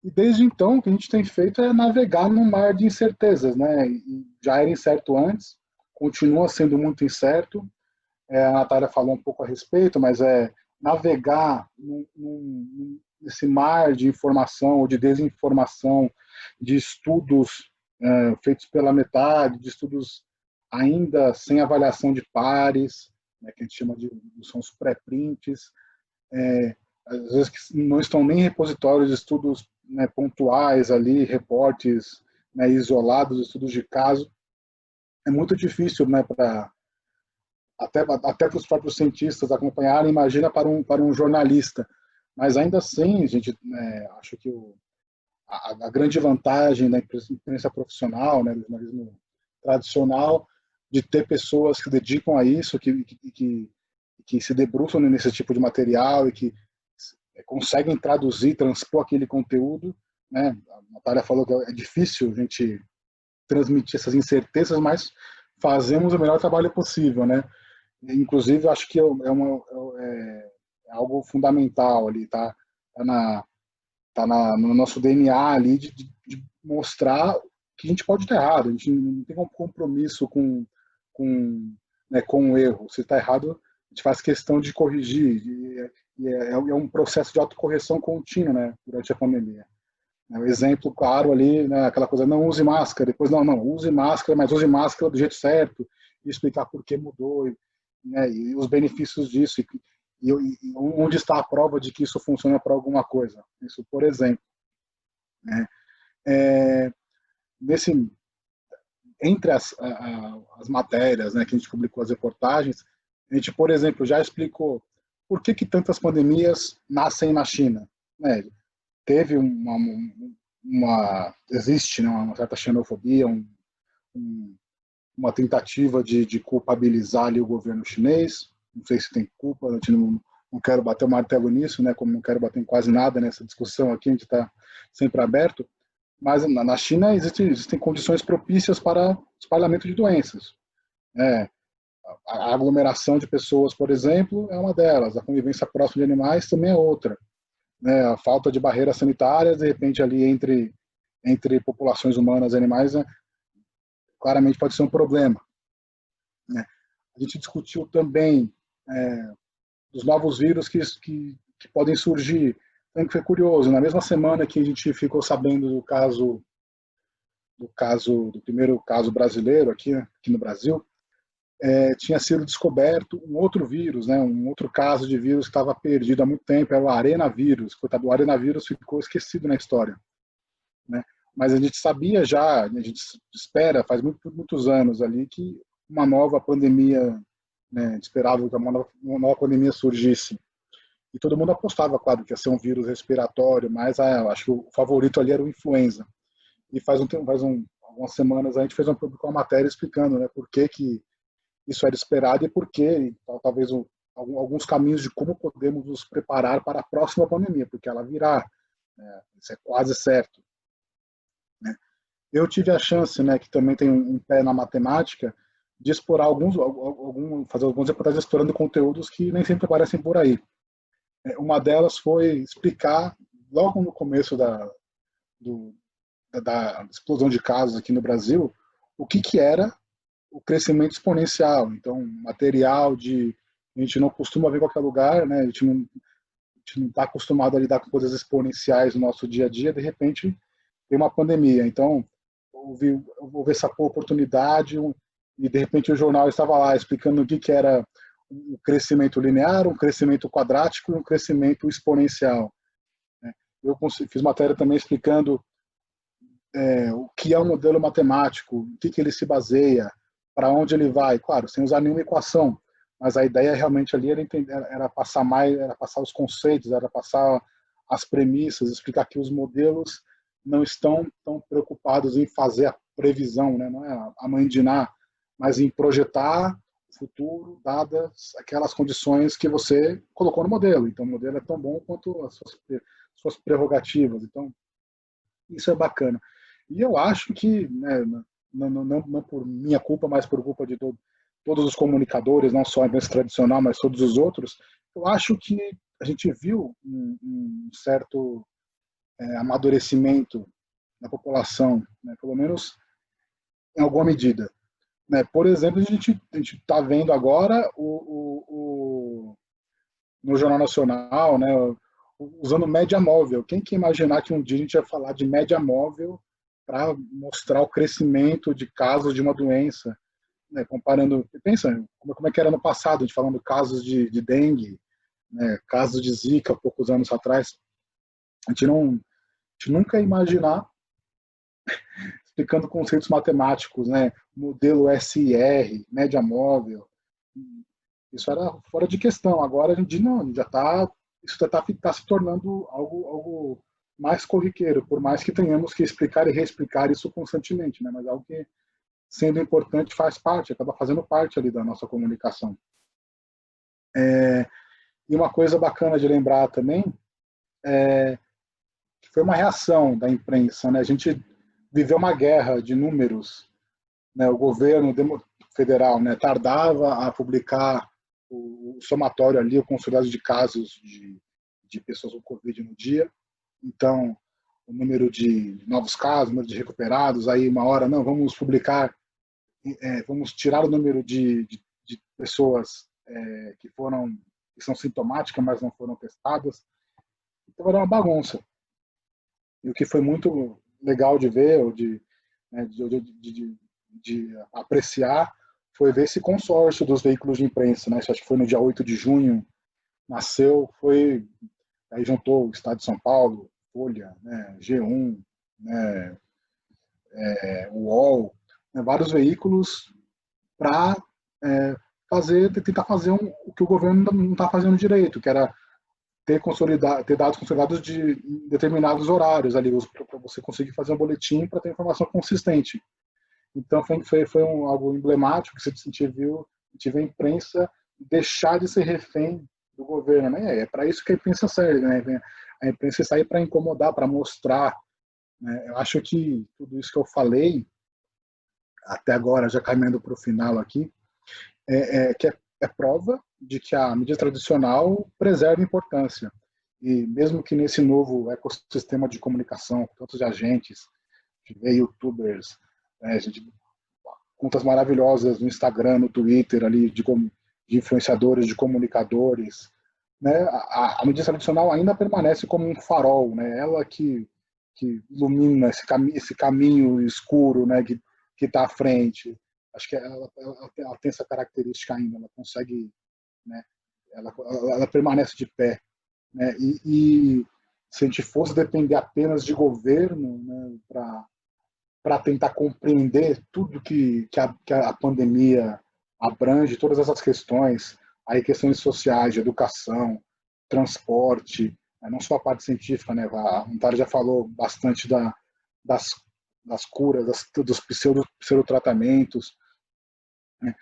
E desde então, o que a gente tem feito é navegar num mar de incertezas, né? E já era incerto antes, continua sendo muito incerto. A Natália falou um pouco a respeito, mas navegar nesse mar de informação ou de desinformação, de estudos feitos pela metade, de estudos ainda sem avaliação de pares, né, que a gente chama são os pré-prints, às vezes que não estão nem em repositórios de estudos, né, pontuais ali, reportes, né, isolados, estudos de caso. É muito difícil, né, até para os próprios cientistas acompanharem, imagina para um jornalista. Mas ainda assim, gente, acho que a grande vantagem da imprensa profissional, né, do jornalismo tradicional, de ter pessoas que dedicam a isso, que se debruçam nesse tipo de material e que conseguem traduzir, transpor aquele conteúdo, né? A Natália falou que é difícil a gente transmitir essas incertezas, mas fazemos o melhor trabalho possível, né? Inclusive, acho que é algo fundamental ali, tá no nosso DNA ali de mostrar que a gente pode estar errado, a gente não tem um compromisso com o erro. Se está errado, a gente faz questão de corrigir, e é um processo de autocorreção contínua, né, durante a pandemia. O exemplo claro ali, né, aquela coisa, não use máscara, depois não, use máscara, mas use máscara do jeito certo, e explicar por que mudou, né, e os benefícios disso, e onde está a prova de que isso funciona para alguma coisa. Isso, por exemplo, né? Entre as matérias, né, que a gente publicou, as reportagens, a gente, por exemplo, já explicou por que tantas pandemias nascem na China, né? Teve existe, né, uma certa xenofobia, uma tentativa de culpabilizar ali o governo chinês. Não sei se tem culpa, a gente não quero bater o martelo nisso, né? Como não quero bater em quase nada nessa discussão aqui, a gente está sempre aberto. Mas na China existem condições propícias para espalhamento de doenças, né? A aglomeração de pessoas, por exemplo, é uma delas. A convivência próxima de animais também é outra, né? A falta de barreiras sanitárias, de repente, ali entre populações humanas e animais, né, claramente pode ser um problema, né? A gente discutiu também dos novos vírus que podem surgir. Então, foi curioso, na mesma semana que a gente ficou sabendo do primeiro caso brasileiro aqui no Brasil, tinha sido descoberto um outro vírus, né, um outro caso de vírus que estava perdido há muito tempo, era o arenavírus. Coitado, o arenavírus ficou esquecido na história, né? Mas a gente sabia já, a gente espera, faz muitos anos ali, que uma nova pandemia, né, esperava que uma nova pandemia surgisse. E todo mundo apostava, claro, que ia ser um vírus respiratório, mas acho que o favorito ali era o influenza. E algumas semanas a gente publicou uma matéria explicando, né, por que isso era esperado e por que, talvez, alguns caminhos de como podemos nos preparar para a próxima pandemia, porque ela virá, né, isso é quase certo, né? Eu tive a chance, né, que também tem um pé na matemática, de explorar fazer alguns reportagens explorando conteúdos que nem sempre aparecem por aí. Uma delas foi explicar, logo no começo da explosão de casos aqui no Brasil, o que era o crescimento exponencial. Então, material a gente não costuma ver em qualquer lugar, né? A gente não está acostumado a lidar com coisas exponenciais no nosso dia a dia, de repente tem uma pandemia. Então, houve essa oportunidade e, de repente, o jornal estava lá explicando o que era um crescimento linear, um crescimento quadrático e um crescimento exponencial. Eu fiz matéria também explicando o que é um modelo matemático, o que ele se baseia, para onde ele vai. Claro, sem usar nenhuma equação, mas a ideia realmente ali era passar os conceitos, era passar as premissas, explicar que os modelos não estão tão preocupados em fazer a previsão, né? Não é a mãe de Ná, mas em projetar o futuro, dadas aquelas condições que você colocou no modelo. Então, o modelo é tão bom quanto as suas prerrogativas. Então, isso é bacana. E eu acho que, né, não por minha culpa, mas por culpa de todos os comunicadores, não só a imprensa tradicional, mas todos os outros, eu acho que a gente viu um certo amadurecimento da população, né, pelo menos em alguma medida, né? Por exemplo, a gente está vendo agora no Jornal Nacional, né, usando média móvel. Quem que imaginar que um dia a gente ia falar de média móvel para mostrar o crescimento de casos de uma doença, né, comparando, pensa, como é que era no passado, a gente falando casos de dengue, né, casos de zika, poucos anos atrás. A gente nunca ia imaginar, explicando conceitos matemáticos, né, modelo SIR, média móvel, isso era fora de questão. Agora a gente não, já está, isso está se tornando algo mais corriqueiro, por mais que tenhamos que explicar e reexplicar isso constantemente, né? Mas algo que, sendo importante, faz parte, acaba fazendo parte ali da nossa comunicação. E uma coisa bacana de lembrar também que foi uma reação da imprensa, né? A gente viveu uma guerra de números, né? O governo federal, né, tardava a publicar o somatório ali, o consolidado de casos de pessoas com Covid no dia. Então, o número de novos casos, o número de recuperados, aí uma hora, não, vamos publicar, vamos tirar o número de pessoas que são sintomáticas, mas não foram testadas. Então, era uma bagunça. E o que foi muito legal de ver, ou de apreciar, foi ver esse consórcio dos veículos de imprensa, né? Isso acho que foi no dia 8 de junho, nasceu, aí juntou o Estado de São Paulo, Folha, né, G1, né, UOL, né, vários veículos para tentar fazer o que o governo não está fazendo direito, que era ter dados consolidados de determinados horários ali, para você conseguir fazer um boletim para ter informação consistente. Então foi algo emblemático que a gente viu a imprensa deixar de ser refém do governo, né? É para isso que a imprensa serve, né? A imprensa sai para incomodar, para mostrar, né? Eu acho que tudo isso que eu falei até agora, já caminhando para o final aqui, é prova de que a mídia tradicional preserva importância. E mesmo que nesse novo ecossistema de comunicação, tantos agentes, youtubers, né, contas maravilhosas no Instagram, no Twitter, ali de influenciadores, de comunicadores, né, a mídia tradicional ainda permanece como um farol, né, ela que ilumina esse caminho escuro, né, que está à frente. Acho que ela tem essa característica ainda, ela consegue, né, ela permanece de pé, né, e se a gente fosse depender apenas de governo, né, para tentar compreender tudo que a pandemia abrange, todas essas questões, aí questões sociais, de educação, transporte, né, não só a parte científica, né, a Antara já falou bastante das curas, dos pseudotratamentos, né.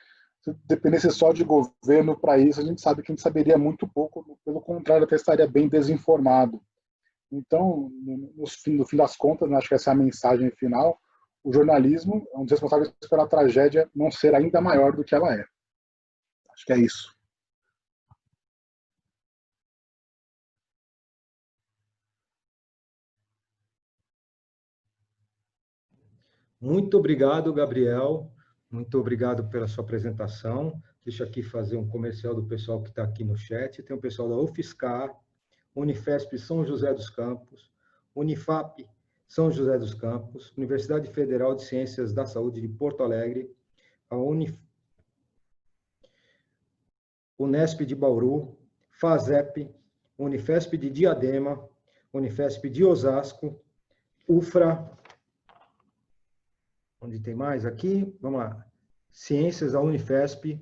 Se dependesse só de governo para isso, a gente sabe que a gente saberia muito pouco, pelo contrário, até estaria bem desinformado. Então, no fim das contas, acho que essa é a mensagem final, o jornalismo é um dos responsáveis pela tragédia não ser ainda maior do que ela é. Acho que é isso. Muito obrigado, Gabriel. Muito obrigado pela sua apresentação. Deixa aqui fazer um comercial do pessoal que está aqui no chat. Tem o pessoal da UFSCar, Unifesp São José dos Campos, Unifap São José dos Campos, Universidade Federal de Ciências da Saúde de Porto Alegre, a Unesp de Bauru, FASEP, Unifesp de Diadema, Unifesp de Osasco, UFRA, onde tem mais aqui? Vamos lá. Ciências da Unifesp,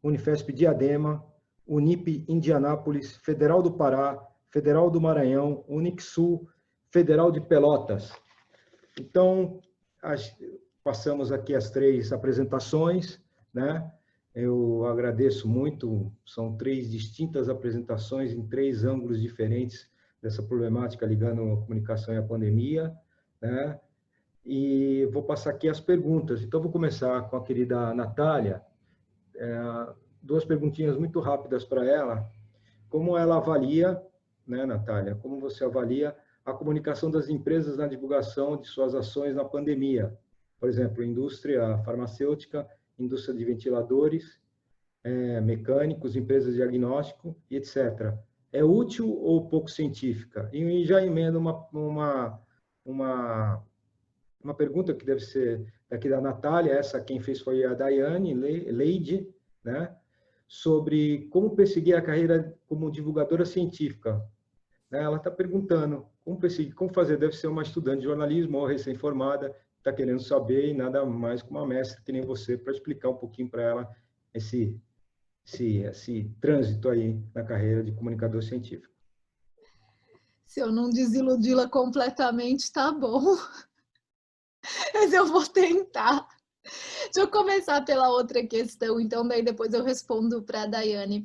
Unifesp Diadema, Unip Indianápolis, Federal do Pará, Federal do Maranhão, Unixul, Federal de Pelotas. Então, passamos aqui as 3 apresentações, né? Eu agradeço muito, são 3 distintas apresentações em 3 ângulos diferentes dessa problemática ligando a comunicação e a pandemia, né? E vou passar aqui as perguntas. Então, vou começar com a querida Natália. 2 perguntinhas muito rápidas para ela. Como ela avalia, né, Natália, como você avalia a comunicação das empresas na divulgação de suas ações na pandemia? Por exemplo, indústria farmacêutica, indústria de ventiladores, mecânicos, empresas de diagnóstico, etc. É útil ou pouco científica? E já emendo uma pergunta que deve ser daqui da Natália, essa quem fez foi a Daiane Leide, né? Sobre como perseguir a carreira como divulgadora científica. Ela está perguntando como fazer, deve ser uma estudante de jornalismo ou recém-formada, está querendo saber, e nada mais que uma mestra que nem você, para explicar um pouquinho para ela esse trânsito aí na carreira de comunicador científico. Se eu não desiludi-la completamente, tá bom. Mas eu vou tentar. Deixa eu começar pela outra questão, então daí depois eu respondo para a Daiane.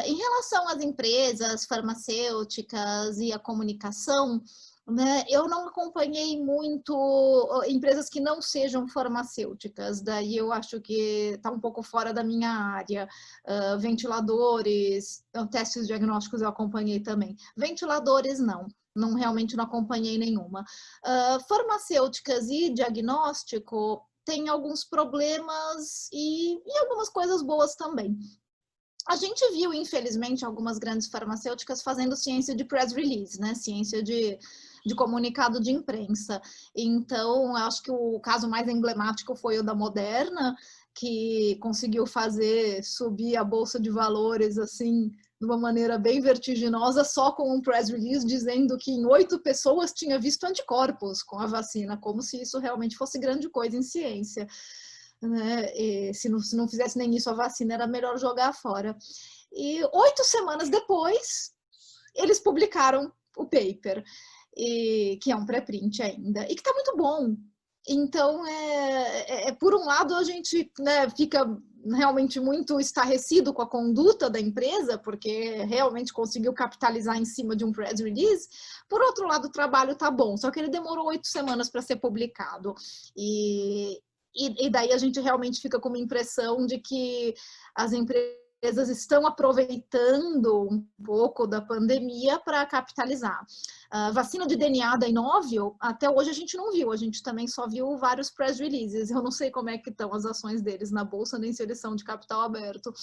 Em relação às empresas farmacêuticas e a comunicação, né, eu não acompanhei muito empresas que não sejam farmacêuticas, daí eu acho que está um pouco fora da minha área. Ventiladores, testes diagnósticos eu acompanhei também. Ventiladores, não realmente não acompanhei nenhuma. Farmacêuticas e diagnóstico tem alguns problemas e algumas coisas boas também. A gente viu, infelizmente, algumas grandes farmacêuticas fazendo ciência de press release, né? Ciência de comunicado de imprensa. Então, acho que o caso mais emblemático foi o da Moderna, que conseguiu fazer subir a bolsa de valores assim de uma maneira bem vertiginosa, só com um press release dizendo que em 8 pessoas tinha visto anticorpos com a vacina, como se isso realmente fosse grande coisa em ciência. Né? E se não fizesse nem isso a vacina, era melhor jogar fora. E 8 semanas depois, eles publicaram o paper, que é um pré-print ainda, e que está muito bom. Então, por um lado, a gente, né, fica realmente muito estarrecido com a conduta da empresa, porque realmente conseguiu capitalizar em cima de um press release. Por outro lado, o trabalho está bom, só que ele demorou 8 semanas para ser publicado. E daí a gente realmente fica com uma impressão de que as empresas estão aproveitando um pouco da pandemia para capitalizar. A vacina de DNA da Inovio, até hoje a gente não viu, a gente também só viu vários press releases. Eu não sei como é que estão as ações deles na bolsa, nem se eles são de capital aberto,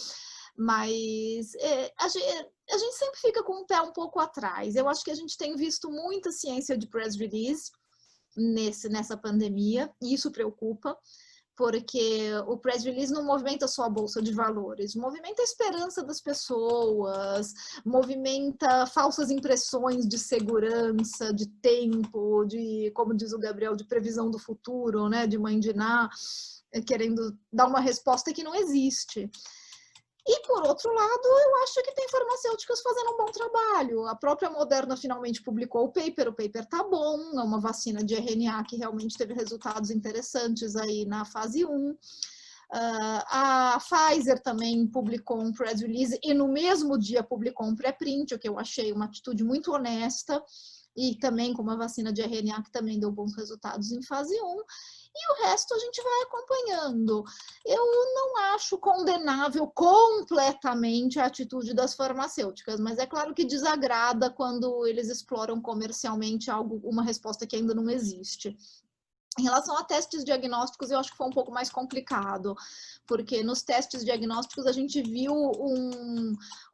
mas a gente sempre fica com o pé um pouco atrás. Eu acho que a gente tem visto muita ciência de press release nessa pandemia, e isso preocupa, porque o press release não movimenta só a bolsa de valores, movimenta a esperança das pessoas, movimenta falsas impressões de segurança, de tempo, de, como diz o Gabriel, de previsão do futuro, né, de mãe de Ná, querendo dar uma resposta que não existe. E, por outro lado, eu acho que tem farmacêuticas fazendo um bom trabalho. A própria Moderna finalmente publicou o paper tá bom, é uma vacina de RNA que realmente teve resultados interessantes aí na fase 1. A Pfizer também publicou um press release e no mesmo dia publicou um pré-print, o que eu achei uma atitude muito honesta, e também com uma vacina de RNA que também deu bons resultados em fase 1. E o resto a gente vai acompanhando. Eu não acho condenável completamente a atitude das farmacêuticas, mas é claro que desagrada quando eles exploram comercialmente uma resposta que ainda não existe. Em relação a testes diagnósticos, eu acho que foi um pouco mais complicado, porque nos testes diagnósticos a gente viu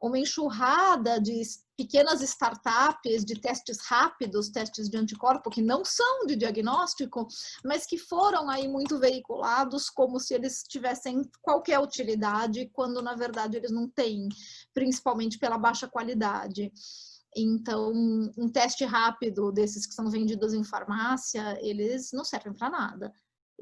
uma enxurrada de pequenas startups de testes rápidos, testes de anticorpo, que não são de diagnóstico, mas que foram aí muito veiculados como se eles tivessem qualquer utilidade, quando na verdade eles não têm, principalmente pela baixa qualidade. Então, um teste rápido desses que são vendidos em farmácia, eles não servem para nada,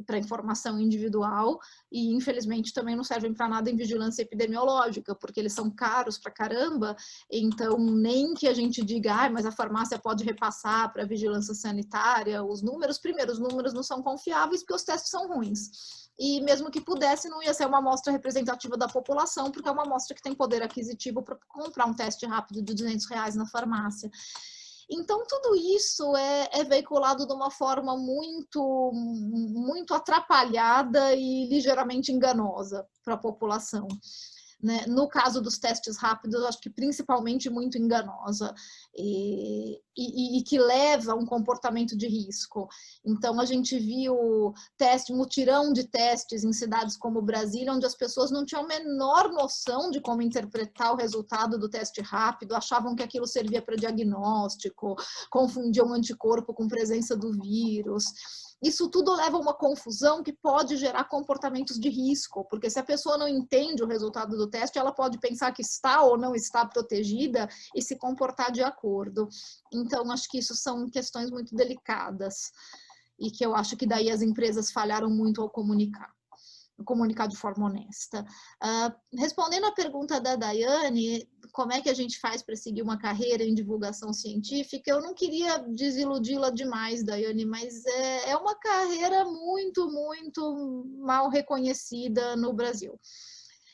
para informação individual, e infelizmente também não servem para nada em vigilância epidemiológica, porque eles são caros para caramba, então nem que a gente diga, mas a farmácia pode repassar para a vigilância sanitária os números. Primeiro, os números não são confiáveis porque os testes são ruins. E mesmo que pudesse, não ia ser uma amostra representativa da população, porque é uma amostra que tem poder aquisitivo para comprar um teste rápido de R$200 na farmácia. Então, tudo isso é veiculado de uma forma muito atrapalhada e ligeiramente enganosa para a população. Né? No caso dos testes rápidos, eu acho que principalmente muito enganosa e que leva a um comportamento de risco. Então, a gente viu mutirão de testes em cidades como Brasília, onde as pessoas não tinham a menor noção de como interpretar o resultado do teste rápido, achavam que aquilo servia para diagnóstico, confundiam anticorpo com presença do vírus. Isso tudo leva a uma confusão que pode gerar comportamentos de risco, porque se a pessoa não entende o resultado do teste, ela pode pensar que está ou não está protegida e se comportar de acordo. Então, acho que isso são questões muito delicadas e que eu acho que daí as empresas falharam muito ao comunicar de forma honesta. Respondendo à pergunta da Daiane, como é que a gente faz para seguir uma carreira em divulgação científica, eu não queria desiludi-la demais, Daiane, mas é uma carreira muito mal reconhecida no Brasil.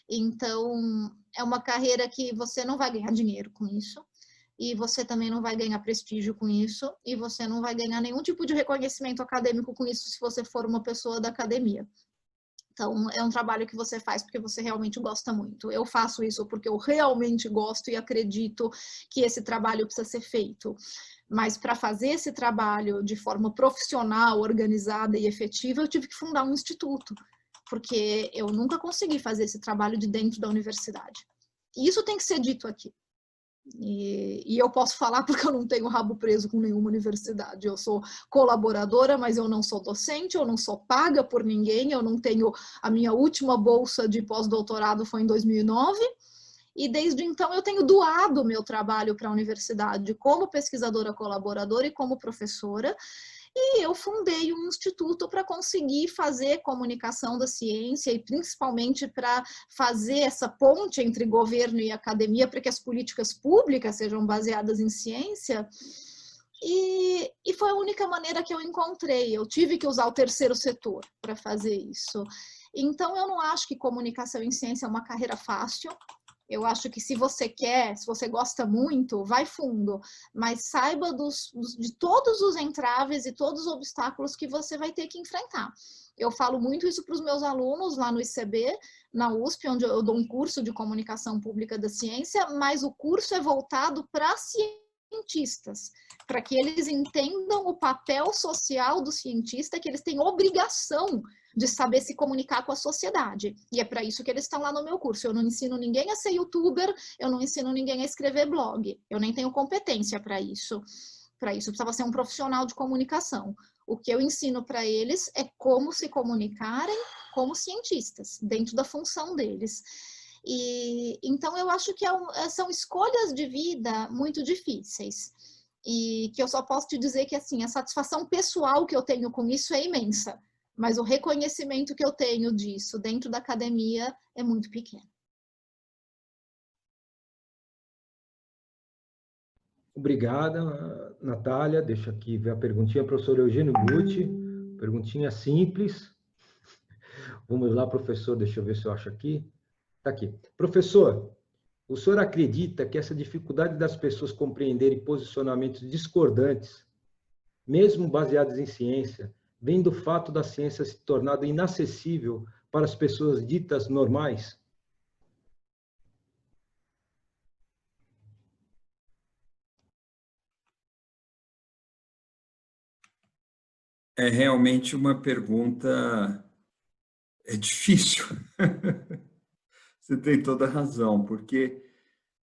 Então, é uma carreira que você não vai ganhar dinheiro com isso, e você também não vai ganhar prestígio com isso, e você não vai ganhar nenhum tipo de reconhecimento acadêmico com isso se você for uma pessoa da academia. Então, é um trabalho que você faz porque você realmente gosta muito. Eu faço isso porque eu realmente gosto e acredito que esse trabalho precisa ser feito. Mas para fazer esse trabalho de forma profissional, organizada e efetiva, eu tive que fundar um instituto, porque eu nunca consegui fazer esse trabalho de dentro da universidade. E isso tem que ser dito aqui. E eu posso falar porque eu não tenho rabo preso com nenhuma universidade. Eu sou colaboradora, mas eu não sou docente, eu não sou paga por ninguém, eu não tenho... A minha última bolsa de pós-doutorado foi em 2009, E desde então eu tenho doado o meu trabalho para a universidade como pesquisadora colaboradora e como professora. E eu fundei um instituto para conseguir fazer comunicação da ciência e principalmente para fazer essa ponte entre governo e academia para que as políticas públicas sejam baseadas em ciência. E foi a única maneira que eu encontrei. Eu tive que usar o terceiro setor para fazer isso. Então, eu não acho que comunicação em ciência é uma carreira fácil. Eu acho que se você quer, se você gosta muito, vai fundo, mas saiba de todos os entraves e todos os obstáculos que você vai ter que enfrentar. Eu falo muito isso para os meus alunos lá no ICB, na USP, onde eu dou um curso de comunicação pública da ciência, mas o curso é voltado para cientistas, para que eles entendam o papel social do cientista, que eles têm obrigação de saber se comunicar com a sociedade. E é para isso que eles estão lá no meu curso. Eu não ensino ninguém a ser youtuber, eu não ensino ninguém a escrever blog. Eu nem tenho competência para isso. Para isso, eu precisava ser um profissional de comunicação. O que eu ensino para eles é como se comunicarem como cientistas, dentro da função deles. E então, eu acho que são escolhas de vida muito difíceis. E que eu só posso te dizer que, assim, a satisfação pessoal que eu tenho com isso é imensa. Mas o reconhecimento que eu tenho disso dentro da academia é muito pequeno. Obrigada, Natália. Deixa aqui ver a perguntinha, professor Eugênio Butti. Perguntinha simples. Vamos lá, professor, deixa eu ver se eu acho aqui. Está aqui. Professor, o senhor acredita que essa dificuldade das pessoas compreenderem posicionamentos discordantes, mesmo baseados em ciência, vem do fato da ciência se tornar inacessível para as pessoas ditas normais? É realmente uma pergunta difícil. Você tem toda a razão, porque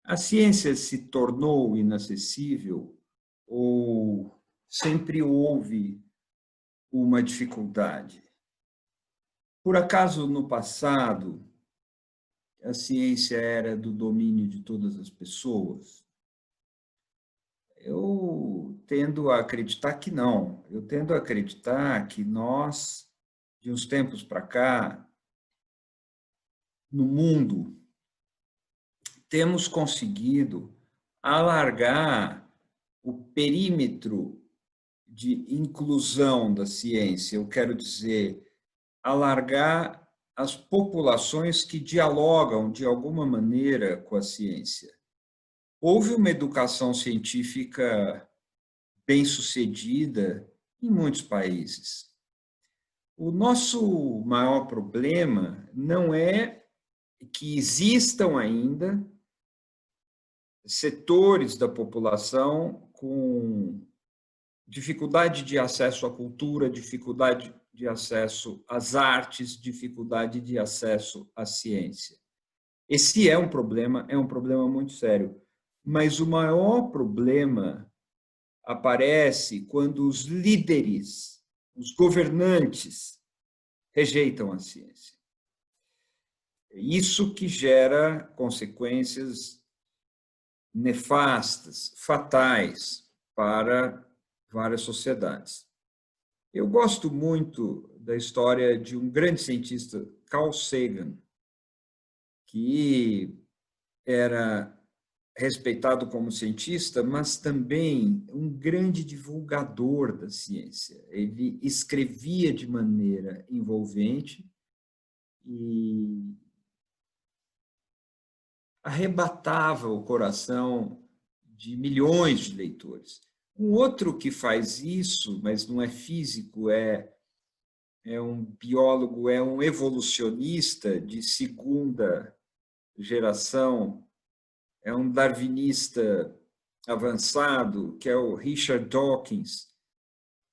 a ciência se tornou inacessível ou sempre houve uma dificuldade? Por acaso, no passado, a ciência era do domínio de todas as pessoas? Eu tendo a acreditar que não. Eu tendo a acreditar que nós, de uns tempos para cá, no mundo, temos conseguido alargar o perímetro de inclusão da ciência. Eu quero dizer, alargar as populações que dialogam de alguma maneira com a ciência. Houve uma educação científica bem-sucedida em muitos países. O nosso maior problema não é que existam ainda setores da população com dificuldade de acesso à cultura, dificuldade de acesso às artes, dificuldade de acesso à ciência. Esse é um problema muito sério. Mas o maior problema aparece quando os líderes, os governantes, rejeitam a ciência. Isso que gera consequências nefastas, fatais para várias sociedades. Eu gosto muito da história de um grande cientista, Carl Sagan, que era respeitado como cientista, mas também um grande divulgador da ciência. Ele escrevia de maneira envolvente e arrebatava o coração de milhões de leitores. Um outro que faz isso, mas não é físico, é um biólogo, é um evolucionista de segunda geração, é um darwinista avançado, que é o Richard Dawkins,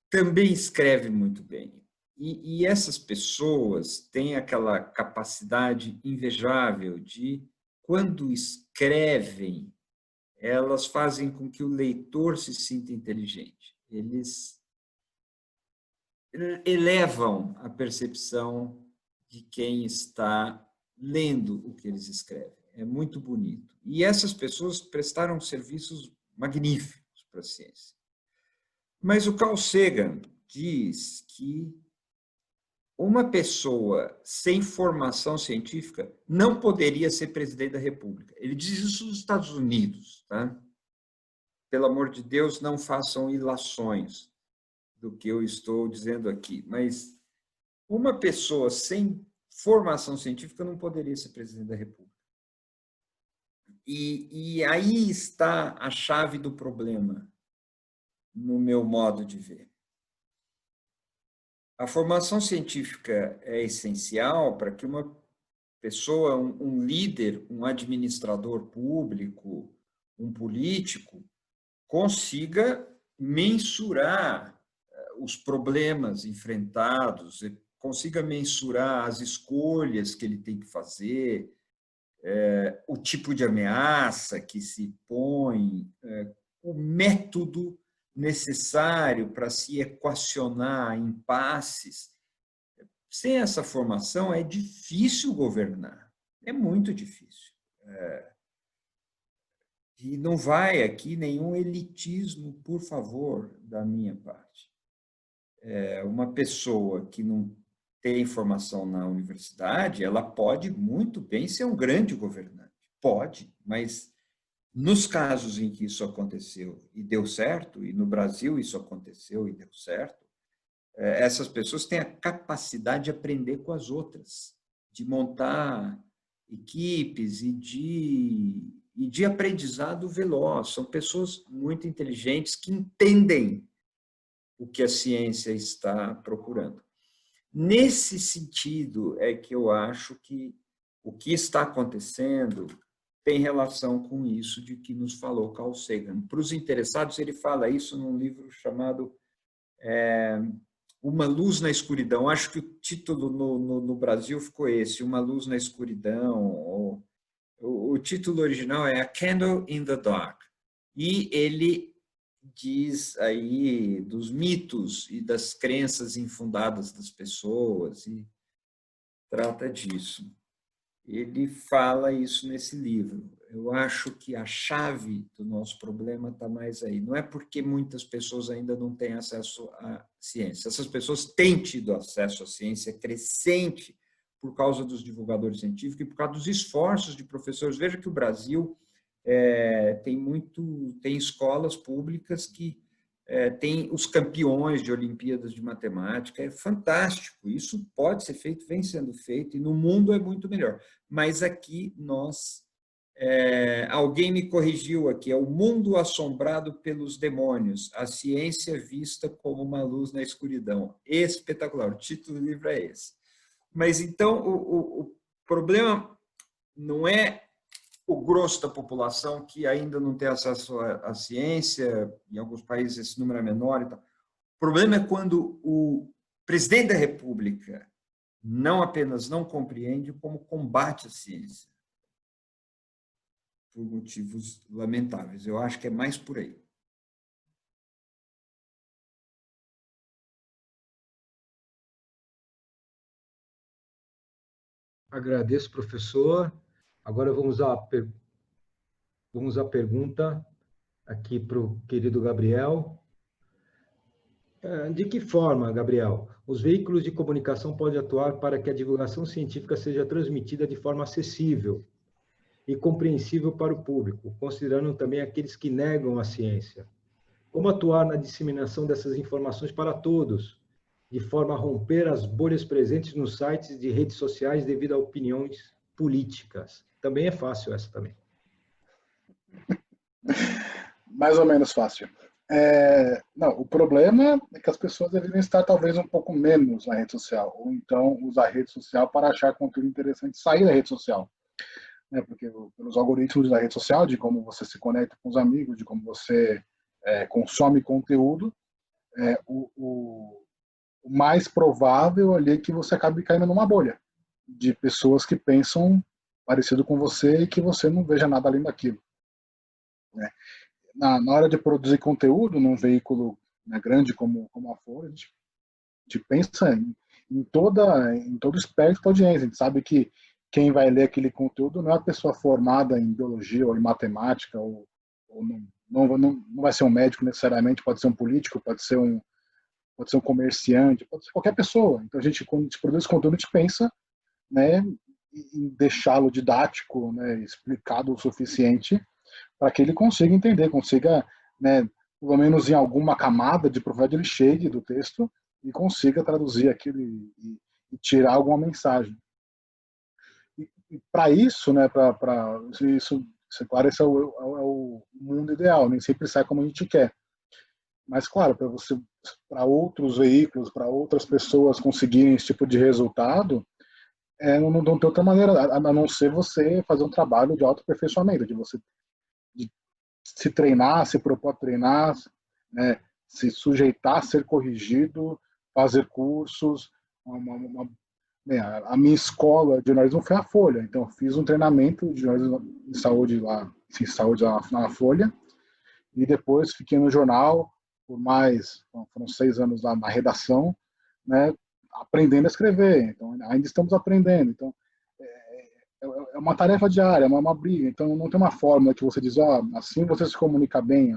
também escreve muito bem. E essas pessoas têm aquela capacidade invejável de, quando escrevem, elas fazem com que o leitor se sinta inteligente. Eles elevam a percepção de quem está lendo o que eles escrevem. é muito bonito. E essas pessoas prestaram serviços magníficos para a ciência. Mas o Carl Sagan diz que uma pessoa sem formação científica não poderia ser presidente da República. Ele diz isso nos Estados Unidos, tá? Pelo amor de Deus, não façam ilações do que eu estou dizendo aqui, mas uma pessoa sem formação científica não poderia ser presidente da República. E aí está a chave do problema, no meu modo de ver. A formação científica é essencial para que uma pessoa, um líder, um administrador público, um político, consiga mensurar os problemas enfrentados, consiga mensurar as escolhas que ele tem que fazer, o tipo de ameaça que se põe, o método necessário para se equacionar impasses. Sem essa formação é difícil governar, é muito difícil. E não vai aqui nenhum elitismo, por favor, da minha parte. Uma pessoa que não tem formação na universidade, ela pode muito bem ser um grande governante. Pode, mas nos casos em que isso aconteceu e deu certo, e no Brasil isso aconteceu e deu certo, essas pessoas têm a capacidade de aprender com as outras, de montar equipes e de aprendizado veloz. São pessoas muito inteligentes que entendem o que a ciência está procurando. Nesse sentido é que eu acho que o que está acontecendo tem relação com isso de que nos falou Carl Sagan. Para os interessados, ele fala isso num livro chamado Uma Luz na Escuridão. Acho que o título no Brasil ficou esse, Uma Luz na Escuridão. O título original é A Candle in the Dark. E ele diz aí dos mitos e das crenças infundadas das pessoas e trata disso. Ele fala isso nesse livro. Eu acho que a chave do nosso problema está mais aí. Não é porque muitas pessoas ainda não têm acesso à ciência. Essas pessoas têm tido acesso à ciência crescente por causa dos divulgadores científicos e por causa dos esforços de professores. Veja que o Brasil tem escolas públicas que tem os campeões de Olimpíadas de Matemática, é fantástico, isso pode ser feito, vem sendo feito, e no mundo é muito melhor. Mas aqui alguém me corrigiu aqui, é o mundo assombrado pelos demônios, a ciência vista como uma luz na escuridão. Espetacular, o título do livro é esse. Mas então o problema não é o grosso da população que ainda não tem acesso à ciência, em alguns países esse número é menor e tal. O problema é quando o presidente da República não apenas não compreende, como combate a ciência, por motivos lamentáveis. Eu acho que é mais por aí. Agradeço, professor. Agora vamos à pergunta aqui para o querido Gabriel. De que forma, Gabriel, os veículos de comunicação podem atuar para que a divulgação científica seja transmitida de forma acessível e compreensível para o público, considerando também aqueles que negam a ciência? Como atuar na disseminação dessas informações para todos, de forma a romper as bolhas presentes nos sites de redes sociais devido a opiniões políticas? Também é fácil essa também. Mais ou menos fácil. Não, o problema é que as pessoas deveriam estar talvez um pouco menos na rede social, ou então usar a rede social para achar conteúdo interessante, sair da rede social. Porque pelos algoritmos da rede social, de como você se conecta com os amigos, de como você consome conteúdo, o mais provável ali é que você acabe caindo numa bolha de pessoas que pensam parecido com você e que você não veja nada além daquilo. Na hora de produzir conteúdo num veículo grande como a Folha, a gente pensa em todo o espectro da audiência. A gente sabe que quem vai ler aquele conteúdo não é a pessoa formada em biologia ou em matemática, ou não vai ser um médico necessariamente, pode ser um político, pode ser um comerciante, pode ser qualquer pessoa. Então, quando a gente produz conteúdo, a gente pensa, né, em deixá-lo didático, né, explicado o suficiente para que ele consiga entender, consiga, né, pelo menos em alguma camada de profundidade, ele chegue do texto e consiga traduzir aquilo e tirar alguma mensagem. E para isso, né, para isso, claro, esse é o mundo ideal, nem sempre sai como a gente quer. Mas, claro, para outros veículos, para outras pessoas conseguirem esse tipo de resultado, não tem outra maneira a não ser você fazer um trabalho de autoaperfeiçoamento, de se treinar, se propor a treinar, né, se sujeitar a ser corrigido, fazer cursos. A minha escola de jornalismo foi a Folha, então eu fiz um treinamento de jornalismo em saúde lá na Folha, e depois fiquei no jornal foram 6 anos lá na redação, né, aprendendo a escrever. Então ainda estamos aprendendo. Então é uma tarefa diária, é uma briga. Então não tem uma fórmula que você diz, assim você se comunica bem,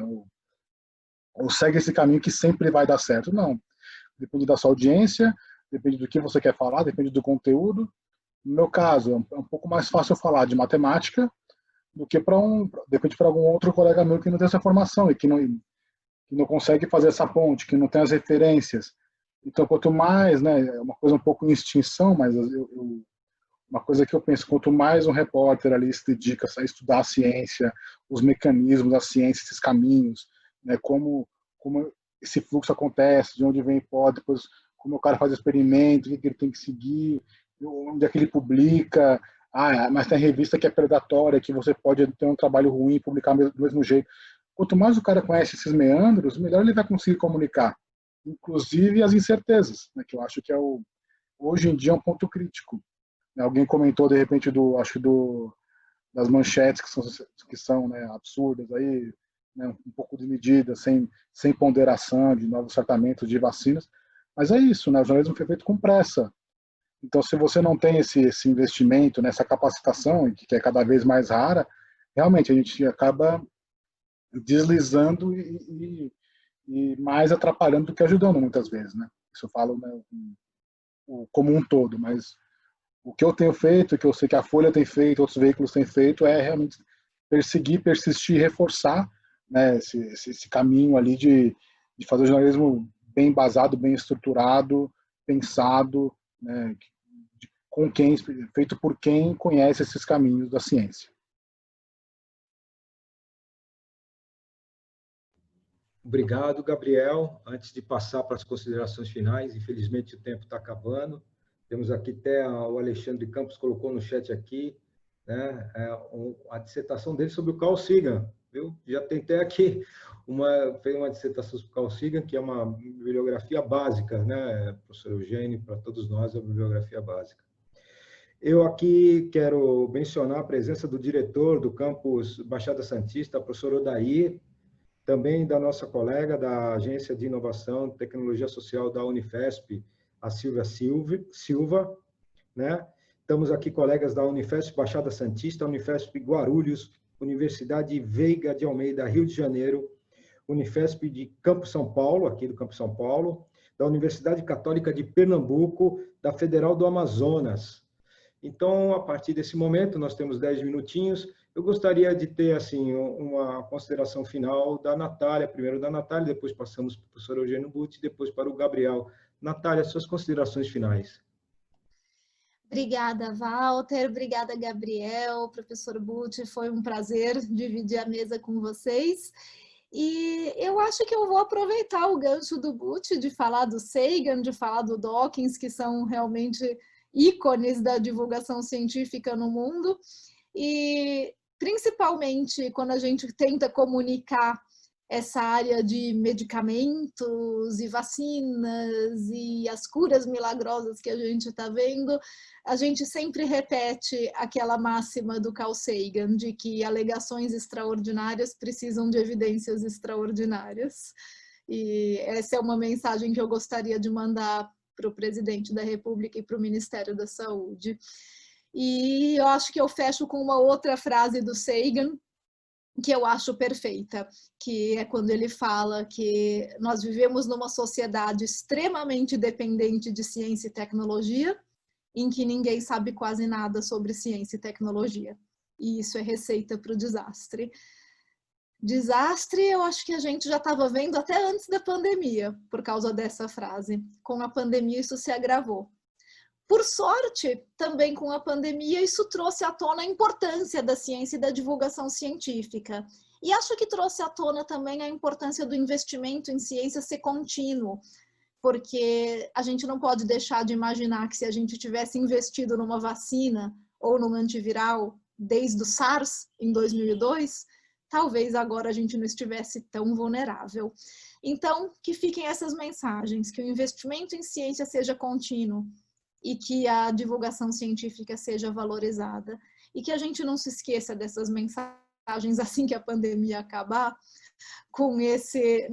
ou segue esse caminho que sempre vai dar certo. Não. Depende da sua audiência, depende do que você quer falar, depende do conteúdo. No meu caso, é um pouco mais fácil falar de matemática do que depende para algum outro colega meu que não tem essa formação e que não consegue fazer essa ponte, que não tem as referências. Então, quanto mais, né, é uma coisa um pouco em extinção, mas uma coisa que eu penso, quanto mais um repórter ali se dedica a estudar a ciência, os mecanismos da ciência, esses caminhos, né, como esse fluxo acontece, de onde vem hipótese, depois como o cara faz experimento, o que ele tem que seguir, onde é que ele publica, mas tem revista que é predatória, que você pode ter um trabalho ruim e publicar do mesmo jeito. Quanto mais o cara conhece esses meandros, melhor ele vai conseguir comunicar, inclusive as incertezas, né, que eu acho que hoje em dia é um ponto crítico. Alguém comentou, de repente, das manchetes que são né, absurdas, aí, né, um pouco de medida, sem ponderação de novos tratamentos de vacinas. Mas é isso, né, o jornalismo foi feito com pressa. Então, se você não tem esse investimento, nessa capacitação, que é cada vez mais rara, realmente a gente acaba deslizando e mais atrapalhando do que ajudando, muitas vezes. Né? Isso eu falo, né, como um todo, mas o que eu tenho feito, o que eu sei que a Folha tem feito, outros veículos têm feito, é realmente perseguir, persistir, reforçar, né, esse caminho ali de fazer o jornalismo bem embasado, bem estruturado, pensado, né, feito por quem conhece esses caminhos da ciência. Obrigado, Gabriel. Antes de passar para as considerações finais, infelizmente o tempo está acabando. Temos aqui até o Alexandre Campos colocou no chat aqui, né, a dissertação dele sobre o Carl Sagan, viu? Já tentei aqui fez uma dissertação sobre o Carl Sagan, que é uma bibliografia básica, né, professor Eugênio, para todos nós é uma bibliografia básica. Eu aqui quero mencionar a presença do diretor do campus Baixada Santista, professor Odair, também da nossa colega da Agência de Inovação e Tecnologia Social da Unifesp, a Silvia Silva, né? Estamos aqui colegas da Unifesp Baixada Santista, Unifesp Guarulhos, Universidade Veiga de Almeida, Rio de Janeiro, Unifesp de Campo São Paulo, aqui do Campo São Paulo, da Universidade Católica de Pernambuco, da Federal do Amazonas. Então, a partir desse momento, nós temos 10 minutinhos. Eu gostaria de ter assim uma consideração final da Natália, primeiro da Natália, depois passamos para o professor Eugênio Butti, depois para o Gabriel. Natália, suas considerações finais. Obrigada, Walter. Obrigada, Gabriel, professor Butti. Foi um prazer dividir a mesa com vocês. E eu acho que eu vou aproveitar o gancho do Butti de falar do Sagan, de falar do Dawkins, que são realmente ícones da divulgação científica no mundo. E principalmente quando a gente tenta comunicar essa área de medicamentos e vacinas e as curas milagrosas que a gente está vendo, a gente sempre repete aquela máxima do Carl Sagan, de que alegações extraordinárias precisam de evidências extraordinárias. E essa é uma mensagem que eu gostaria de mandar para o presidente da República e para o Ministério da Saúde. E eu acho que eu fecho com uma outra frase do Sagan, que eu acho perfeita, que é quando ele fala que nós vivemos numa sociedade extremamente dependente de ciência e tecnologia, em que ninguém sabe quase nada sobre ciência e tecnologia. E isso é receita para o desastre. Desastre, eu acho que a gente já estava vendo até antes da pandemia, por causa dessa frase. Com a pandemia, isso se agravou. Por sorte, também com a pandemia, isso trouxe à tona a importância da ciência e da divulgação científica. E acho que trouxe à tona também a importância do investimento em ciência ser contínuo, porque a gente não pode deixar de imaginar que se a gente tivesse investido numa vacina ou num antiviral desde o SARS, em 2002, talvez agora a gente não estivesse tão vulnerável. Então, que fiquem essas mensagens, que o investimento em ciência seja contínuo, e que a divulgação científica seja valorizada. E que a gente não se esqueça dessas mensagens assim que a pandemia acabar, com esse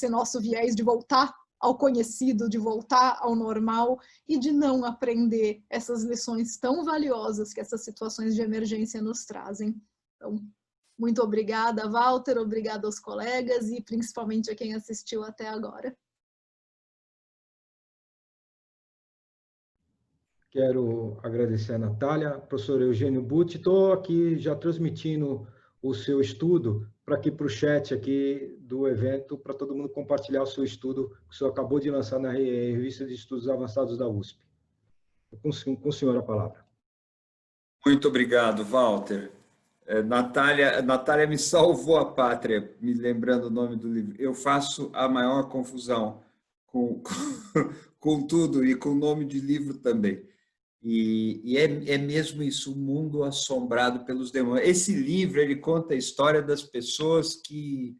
nosso viés de voltar ao conhecido, de voltar ao normal e de não aprender essas lições tão valiosas que essas situações de emergência nos trazem. Então, muito obrigada, Walter, obrigada aos colegas e principalmente a quem assistiu até agora. Quero agradecer a Natália, professor Eugênio Butti. Estou aqui já transmitindo o seu estudo para o chat aqui do evento, para todo mundo compartilhar o seu estudo que o senhor acabou de lançar na Revista de Estudos Avançados da USP. Com o senhor a palavra. Muito obrigado, Walter. Natália me salvou a pátria, me lembrando o nome do livro. Eu faço a maior confusão com tudo e com o nome de livro também. E é mesmo isso, o mundo assombrado pelos demônios. Esse livro, ele conta a história das pessoas que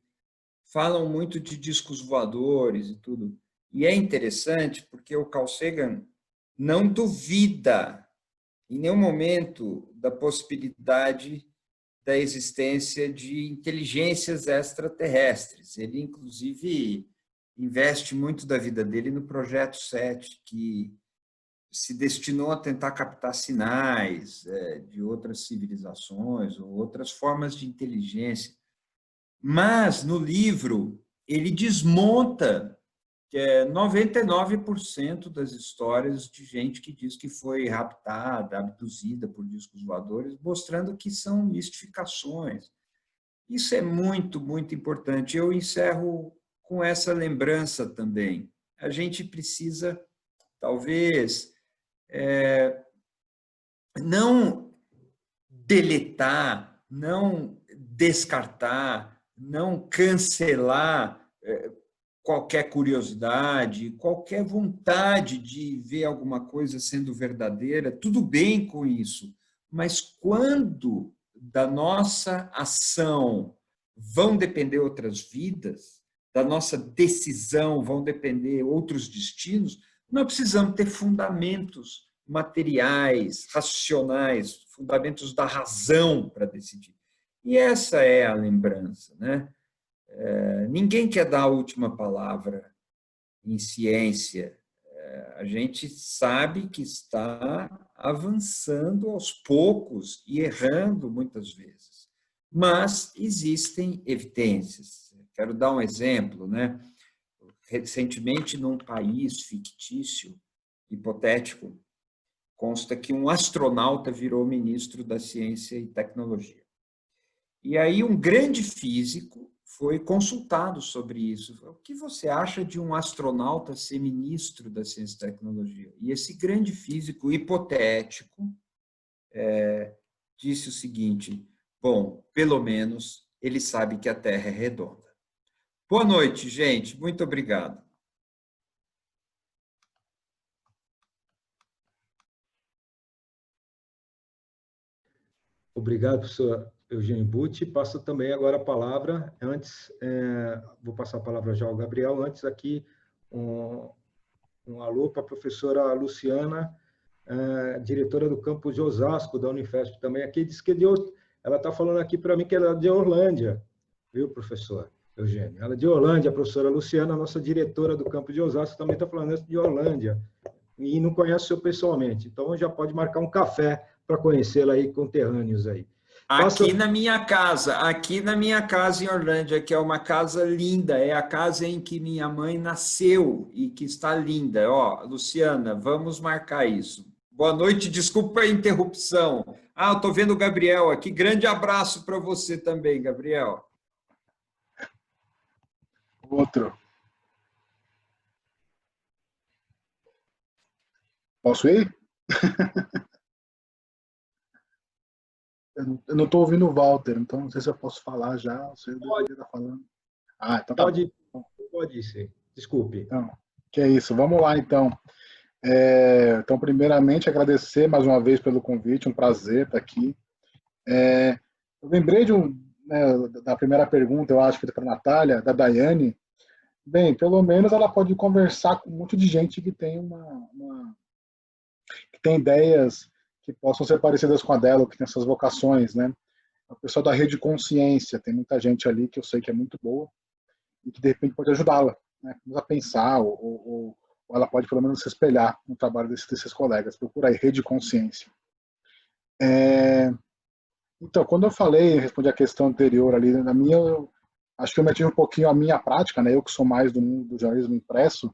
falam muito de discos voadores e tudo. E é interessante porque o Carl Sagan não duvida em nenhum momento da possibilidade da existência de inteligências extraterrestres. Ele, inclusive, investe muito da vida dele no Projeto 7, que se destinou a tentar captar sinais de outras civilizações ou outras formas de inteligência. Mas, no livro, ele desmonta 99% das histórias de gente que diz que foi raptada, abduzida por discos voadores, mostrando que são mistificações. Isso é muito, muito importante. Eu encerro com essa lembrança também. A gente precisa, talvez, não deletar, não descartar, não cancelar qualquer curiosidade, qualquer vontade de ver alguma coisa sendo verdadeira, tudo bem com isso, mas quando da nossa ação vão depender outras vidas, da nossa decisão vão depender outros destinos, nós precisamos ter fundamentos materiais, racionais, fundamentos da razão para decidir. E essa é a lembrança, né? Ninguém quer dar a última palavra em ciência. A gente sabe que está avançando aos poucos e errando muitas vezes, mas existem evidências. Quero dar um exemplo, né? Recentemente, num país fictício, hipotético, consta que um astronauta virou ministro da Ciência e Tecnologia. E aí um grande físico foi consultado sobre isso. O que você acha de um astronauta ser ministro da Ciência e Tecnologia? E esse grande físico hipotético disse o seguinte: bom, pelo menos ele sabe que a Terra é redonda. Boa noite, gente. Muito obrigado. Obrigado, professor Eugênio Butti. Passo também agora a palavra, vou passar a palavra já ao Gabriel, antes aqui um alô para a professora Luciana, diretora do campus de Osasco, da Unifesp também, aqui diz que ela está falando aqui para mim que ela é de Orlândia, viu, professor Eugênio? Ela é de Orlândia, a professora Luciana, nossa diretora do campus de Osasco, também está falando de Orlândia, e não conhece o senhor pessoalmente, então já pode marcar um café para conhecê-la aí, conterrâneos aí. Aqui na minha casa em Orlândia, que é uma casa linda, é a casa em que minha mãe nasceu e que está linda. Ó, Luciana, vamos marcar isso. Boa noite, desculpa a interrupção. Eu estou vendo o Gabriel aqui. Grande abraço para você também, Gabriel. Outro. Posso ir? Eu não estou ouvindo o Walter, então não sei se eu posso falar já, ou se eu deveria estar falando. Então tá bom. Pode ser. Desculpe. Então, que é isso. Vamos lá, então. Então, primeiramente, agradecer mais uma vez pelo convite, um prazer estar aqui. Eu lembrei da primeira pergunta, eu acho que para a Natália, da Daiane. Bem, pelo menos ela pode conversar com um monte de gente que tem que tem ideias que possam ser parecidas com a dela, que tem essas vocações, né? O pessoal da Rede Consciência, tem muita gente ali que eu sei que é muito boa e que de repente pode ajudá-la, né? A pensar, ou ela pode pelo menos se espelhar no trabalho desses colegas. Procura aí, Rede Consciência. Então, quando eu respondi a questão anterior ali, acho que eu meti um pouquinho a minha prática, né? Eu que sou mais do mundo do jornalismo impresso,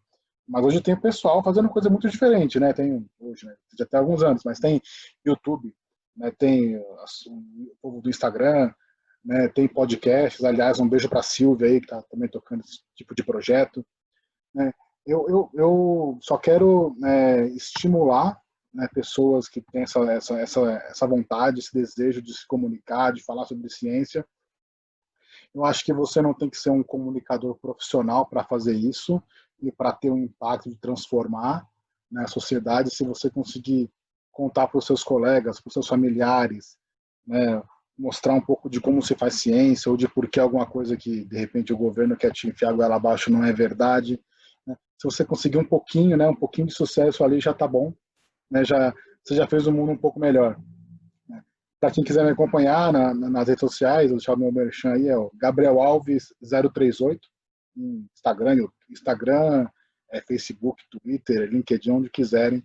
mas hoje tem o pessoal fazendo coisa muito diferente, né? Hoje, né? Já tem alguns anos, mas tem YouTube, né? Tem o povo do Instagram, né? Tem podcasts. Aliás, um beijo para a Silvia aí, que está também tocando esse tipo de projeto, né? Eu só quero estimular, né, pessoas que têm essa vontade, esse desejo de se comunicar, de falar sobre ciência. Eu acho que você não tem que ser um comunicador profissional para fazer isso e para ter um impacto de transformar, né, a sociedade. Se você conseguir contar para os seus colegas, para os seus familiares, né, mostrar um pouco de como se faz ciência ou de por que alguma coisa que, de repente, o governo quer te enfiar goela abaixo não é verdade, né? Se você conseguir um pouquinho de sucesso ali, já está bom, né? Você já fez o mundo um pouco melhor. Para quem quiser me acompanhar nas redes sociais, eu deixar o meu merchan aí, é o Gabriel Alves 038, Instagram, Facebook, Twitter, LinkedIn, onde quiserem,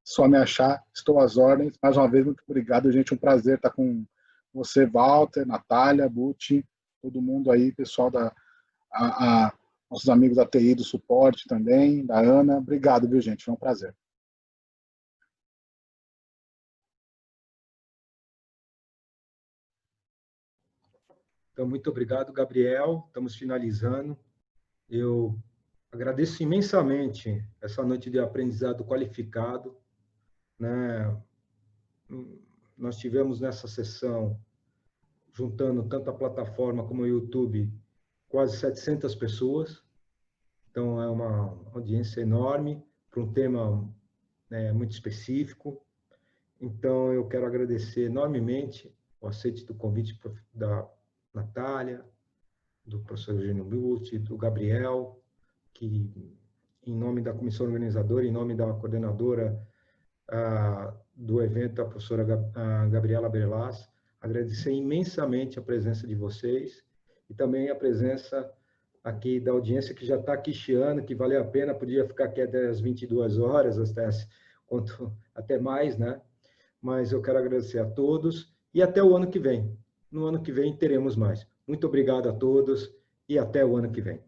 só me achar, estou às ordens. Mais uma vez, muito obrigado, gente, um prazer estar com você, Walter, Natália, Butti, todo mundo aí, pessoal nossos amigos da TI, do suporte também, da Ana. Obrigado, viu, gente? Foi um prazer. Então, muito obrigado, Gabriel. Estamos finalizando. Eu agradeço imensamente essa noite de aprendizado qualificado, né? Nós tivemos nessa sessão, juntando tanto a plataforma como o YouTube, quase 700 pessoas. Então, é uma audiência enorme para um tema, né, muito específico. Então, eu quero agradecer enormemente o aceite do convite da Natália, do professor Eugênio Butti, do Gabriel, que, em nome da comissão organizadora, em nome da coordenadora do evento, a professora Gabriela Brelas, agradecer imensamente a presença de vocês e também a presença aqui da audiência que já está aqui chiando, que valeu a pena, podia ficar aqui até as 22 horas, até mais, né? Mas eu quero agradecer a todos e até o ano que vem. No ano que vem teremos mais. Muito obrigado a todos e até o ano que vem.